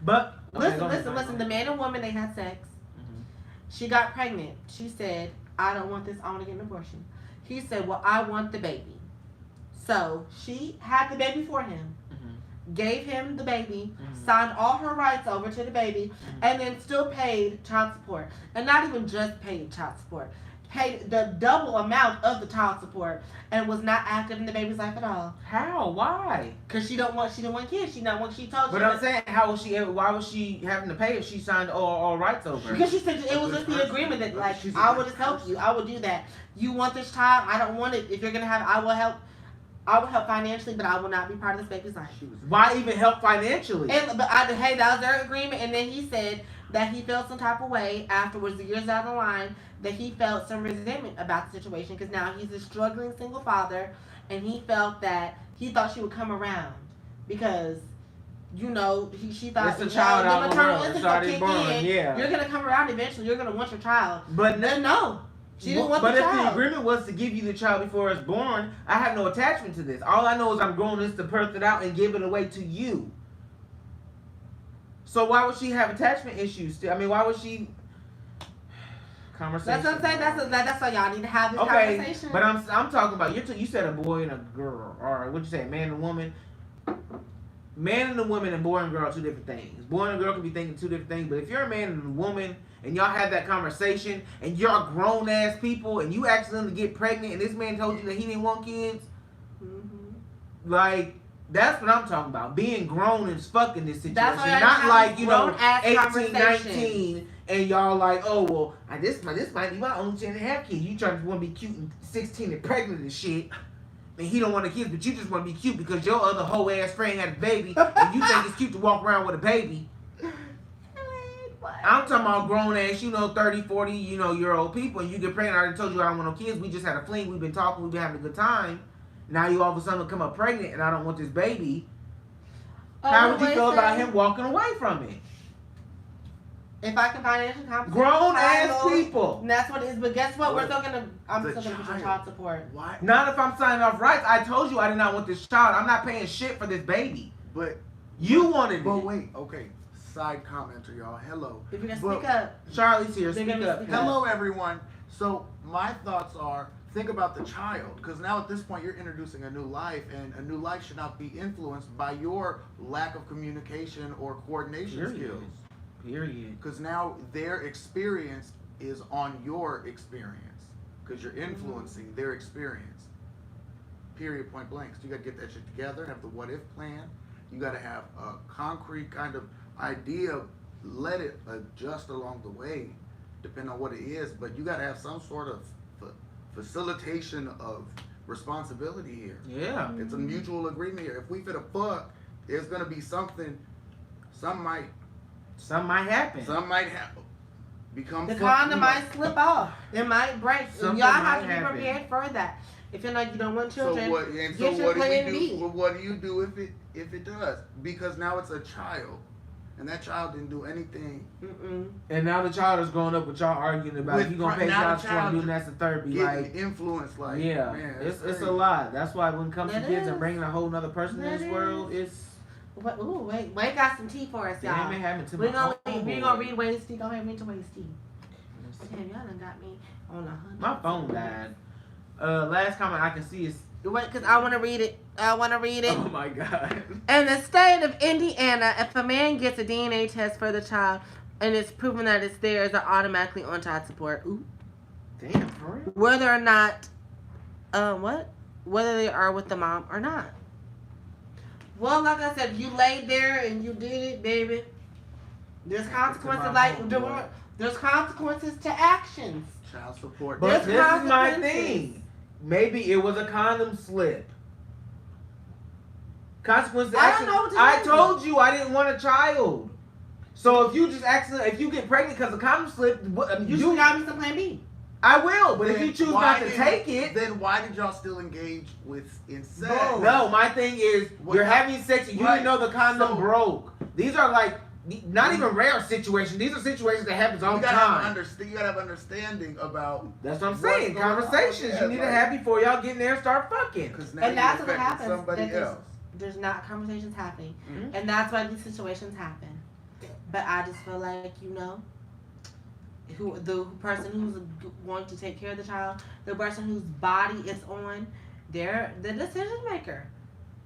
But listen. The man and woman, they had sex. Mm-hmm. She got pregnant. She said, "I don't want this. I want to get an abortion." He said, "Well, I want the baby." So she had the baby for him. Gave him the baby, signed all her rights over to the baby, and then still paid child support. And not even just paid child support. Paid the double amount of the child support and was not active in the baby's life at all. How? Why? Because she didn't want kids. She told But I'm saying, why was she having to pay if she signed all rights over? Because she said it was just the agreement that, like, I will just help you. I will do that. You want this child? I don't want it. If you're going to have it, I will help. I will help financially, but I will not be part of this baby's life. Why even help financially? That was their agreement. And then he said that he felt some type of way afterwards, the years down the line, that he felt some resentment about the situation because now he's a struggling single father, and he felt that he thought she would come around because, she thought it's a child out the maternal instinct kick in. Yeah. You're gonna come around eventually. You're gonna want your child. But no. She didn't want the child. But if the agreement was to give you the child before it's born, I have no attachment to this. All I know is I'm growing this to birth it out and give it away to you. So why would she have attachment issues? Why would she? Conversation. That's what I'm saying. That's why y'all need to have this conversation. But I'm talking about you said a boy and a girl, or what'd you say, a man and a woman? Man and a woman and boy and girl are 2 different things. Boy and a girl can be thinking 2 different things. But if you're a man and a woman and y'all have that conversation and you're grown ass people and you accidentally get pregnant and this man told you that he didn't want kids, like, that's what I'm talking about. Being grown and fucking this situation. Not like, 18, 19 and y'all like, oh, well, this might be my only chance to have kids. You trying to want to be cute and 16 and pregnant and shit. And he don't want the kids, but you just want to be cute because your other whole ass friend had a baby and you think it's cute to walk around with a baby. I'm talking about grown ass, 30, 40, year old people, and you get pregnant. I already told you I don't want no kids. We just had a fling. We've been talking. We've been having a good time. Now you all of a sudden come up pregnant, and I don't want this baby. How would you feel about him walking away from it? If I can financially compensate Grown the ass child, people. and that's what it is. But guess what? We're What? still gonna. I'm The still gonna put your child. child support. Why? Not if I'm signing off rights. I told you I did not want this child. I'm not paying shit for this baby. But You wanted but it. wait, okay. Side commenter, y'all. Hello. If you're gonna But- speak up, Charlie's here. They're Speak gonna up. speak Hello, everyone. So my thoughts are: think about the child, because now at this point you're introducing a new life, and a new life should not be influenced by your lack of communication or coordination Period. skills. Period. Because now their experience is on your experience, because you're influencing their experience. Period. Point blank. So you got to get that shit together. Have the what if plan. You got to have a concrete kind of idea. Let it adjust along the way, depending on what it is. But you got to have some sort of facilitation of responsibility here. Yeah. It's a mutual agreement here. If we fit a fuck, there's gonna be something. Some might happen. become. the fuck- condom you know. might slip off. It might break. And Something y'all might have to be happen. prepared for that. If you're like you don't want So children, what? And get so your what do plan we B. do? Well, what do you do if it does? Because now it's a child, and that child didn't do anything. Mm-mm. And now the child is growing up with y'all arguing about With if you gonna pay now child the support child and doing that's the third be Getting like influenced, like yeah, man, it's crazy. a lot. That's why when it comes to That kids is. and bringing a whole nother person in That this world, is. it's What, ooh, wait, got some tea for us, damn y'all. it happened to We're my gonna homeboy. read Wayne's tea. Go ahead and read to Wayne's tea. Damn, y'all done got me on 100. My phone died. Last comment I can see is Wait, because I want to read it. oh my god. In the state of Indiana, if a man gets a DNA test for the child and it's proven that it's theirs, they're automatically on child support. Ooh. Damn, for real? Whether or not, whether they are with the mom or not. Well, like I said, you laid there and you did it, baby. There's consequences, there's consequences to actions. Child support. But There's this is my consequences. thing. Maybe it was a condom slip. Consequences. I don't know what to I do. told you I didn't want a child. So if you just accidentally, if you get pregnant because of condom slip, You should got me some plan B. I will. But if Then you choose why not to did- take it, then why did y'all still engage in sex? Both. no. My thing is, What you're hap- having sex and you Right. didn't know the condom So- broke. These are like not even rare situations. These are situations that happens all You the gotta have time. you gotta have understanding about. That's what I'm what's saying. going on. Conversations Yeah, you need to like- have before y'all get in there and start fucking. Because now And you're that's what affecting happens. somebody that there's- else. There's not conversations happening. Mhm. And that's why these situations happen. But I just feel like, the person who's going to take care of the child, the person whose body it's on, they're the decision maker.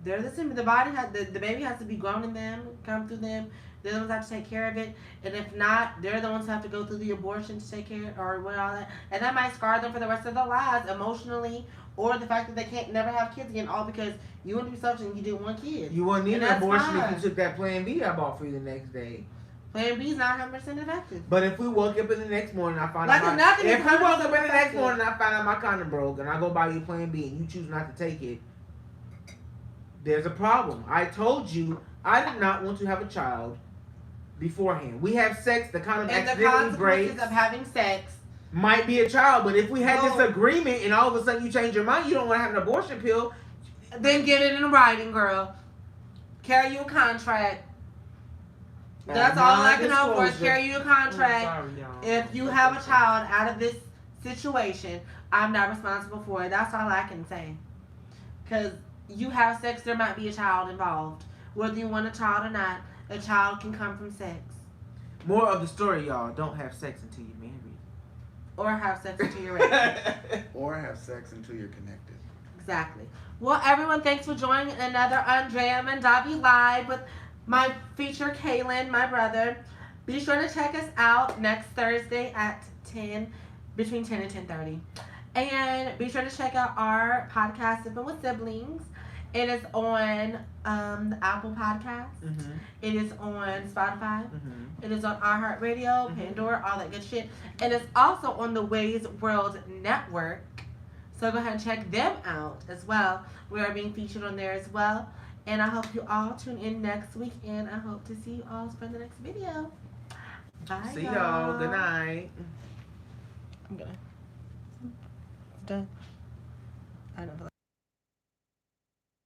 They're the body has the baby has to be grown in them, come through them. They're the ones that have to take care of it. And if not, they're the ones who have to go through the abortion to take care or what all that. And that might scar them for the rest of their lives emotionally, or the fact that they can't never have kids again, all because you want to be selfish and you didn't want kids. You wouldn't need And an that's abortion fine. if you took that Plan B I bought for you the next day. Plan B is not 100% effective. But if we woke up in the next morning, I find Like out nothing is if we woke up in the 100% next morning, I find out my condom broke, and I go buy you Plan B, and you choose not to take it. There's a problem. I told you I did not want to have a child beforehand. We have sex, the condom And the accidentally breaks. consequences of having sex. Might be a child, but if we had No. this agreement and all of a sudden you change your mind, you don't want to have an abortion pill. Then get it in writing, girl. Carry you a contract. That's all I can hope for is carry you a contract. Sorry, y'all. If you have a child out of this situation, I'm not responsible for it. That's all I can say. Because you have sex, there might be a child involved. Whether you want a child or not, a child can come from sex. More of the story, y'all. Don't have sex until you're married. Or have sex until you're ready. Or have sex until you're connected. Exactly. Well, everyone, thanks for joining another Andrea Mandavi Live with my feature, Kaylin, my brother. Be sure to check us out next Thursday at 10, between 10 and 10:30. And be sure to check out our podcast, Sipping with Siblings. It is on the Apple Podcast. Mm-hmm. It is on Spotify. Mm-hmm. It is on iHeartRadio, Pandora, all that good shit. And it's also on the Ways World Network. So go ahead and check them out as well. We are being featured on there as well. And I hope you all tune in next week. And I hope to see you all for the next video. Bye, See y'all. Good night. I'm done. I don't feel like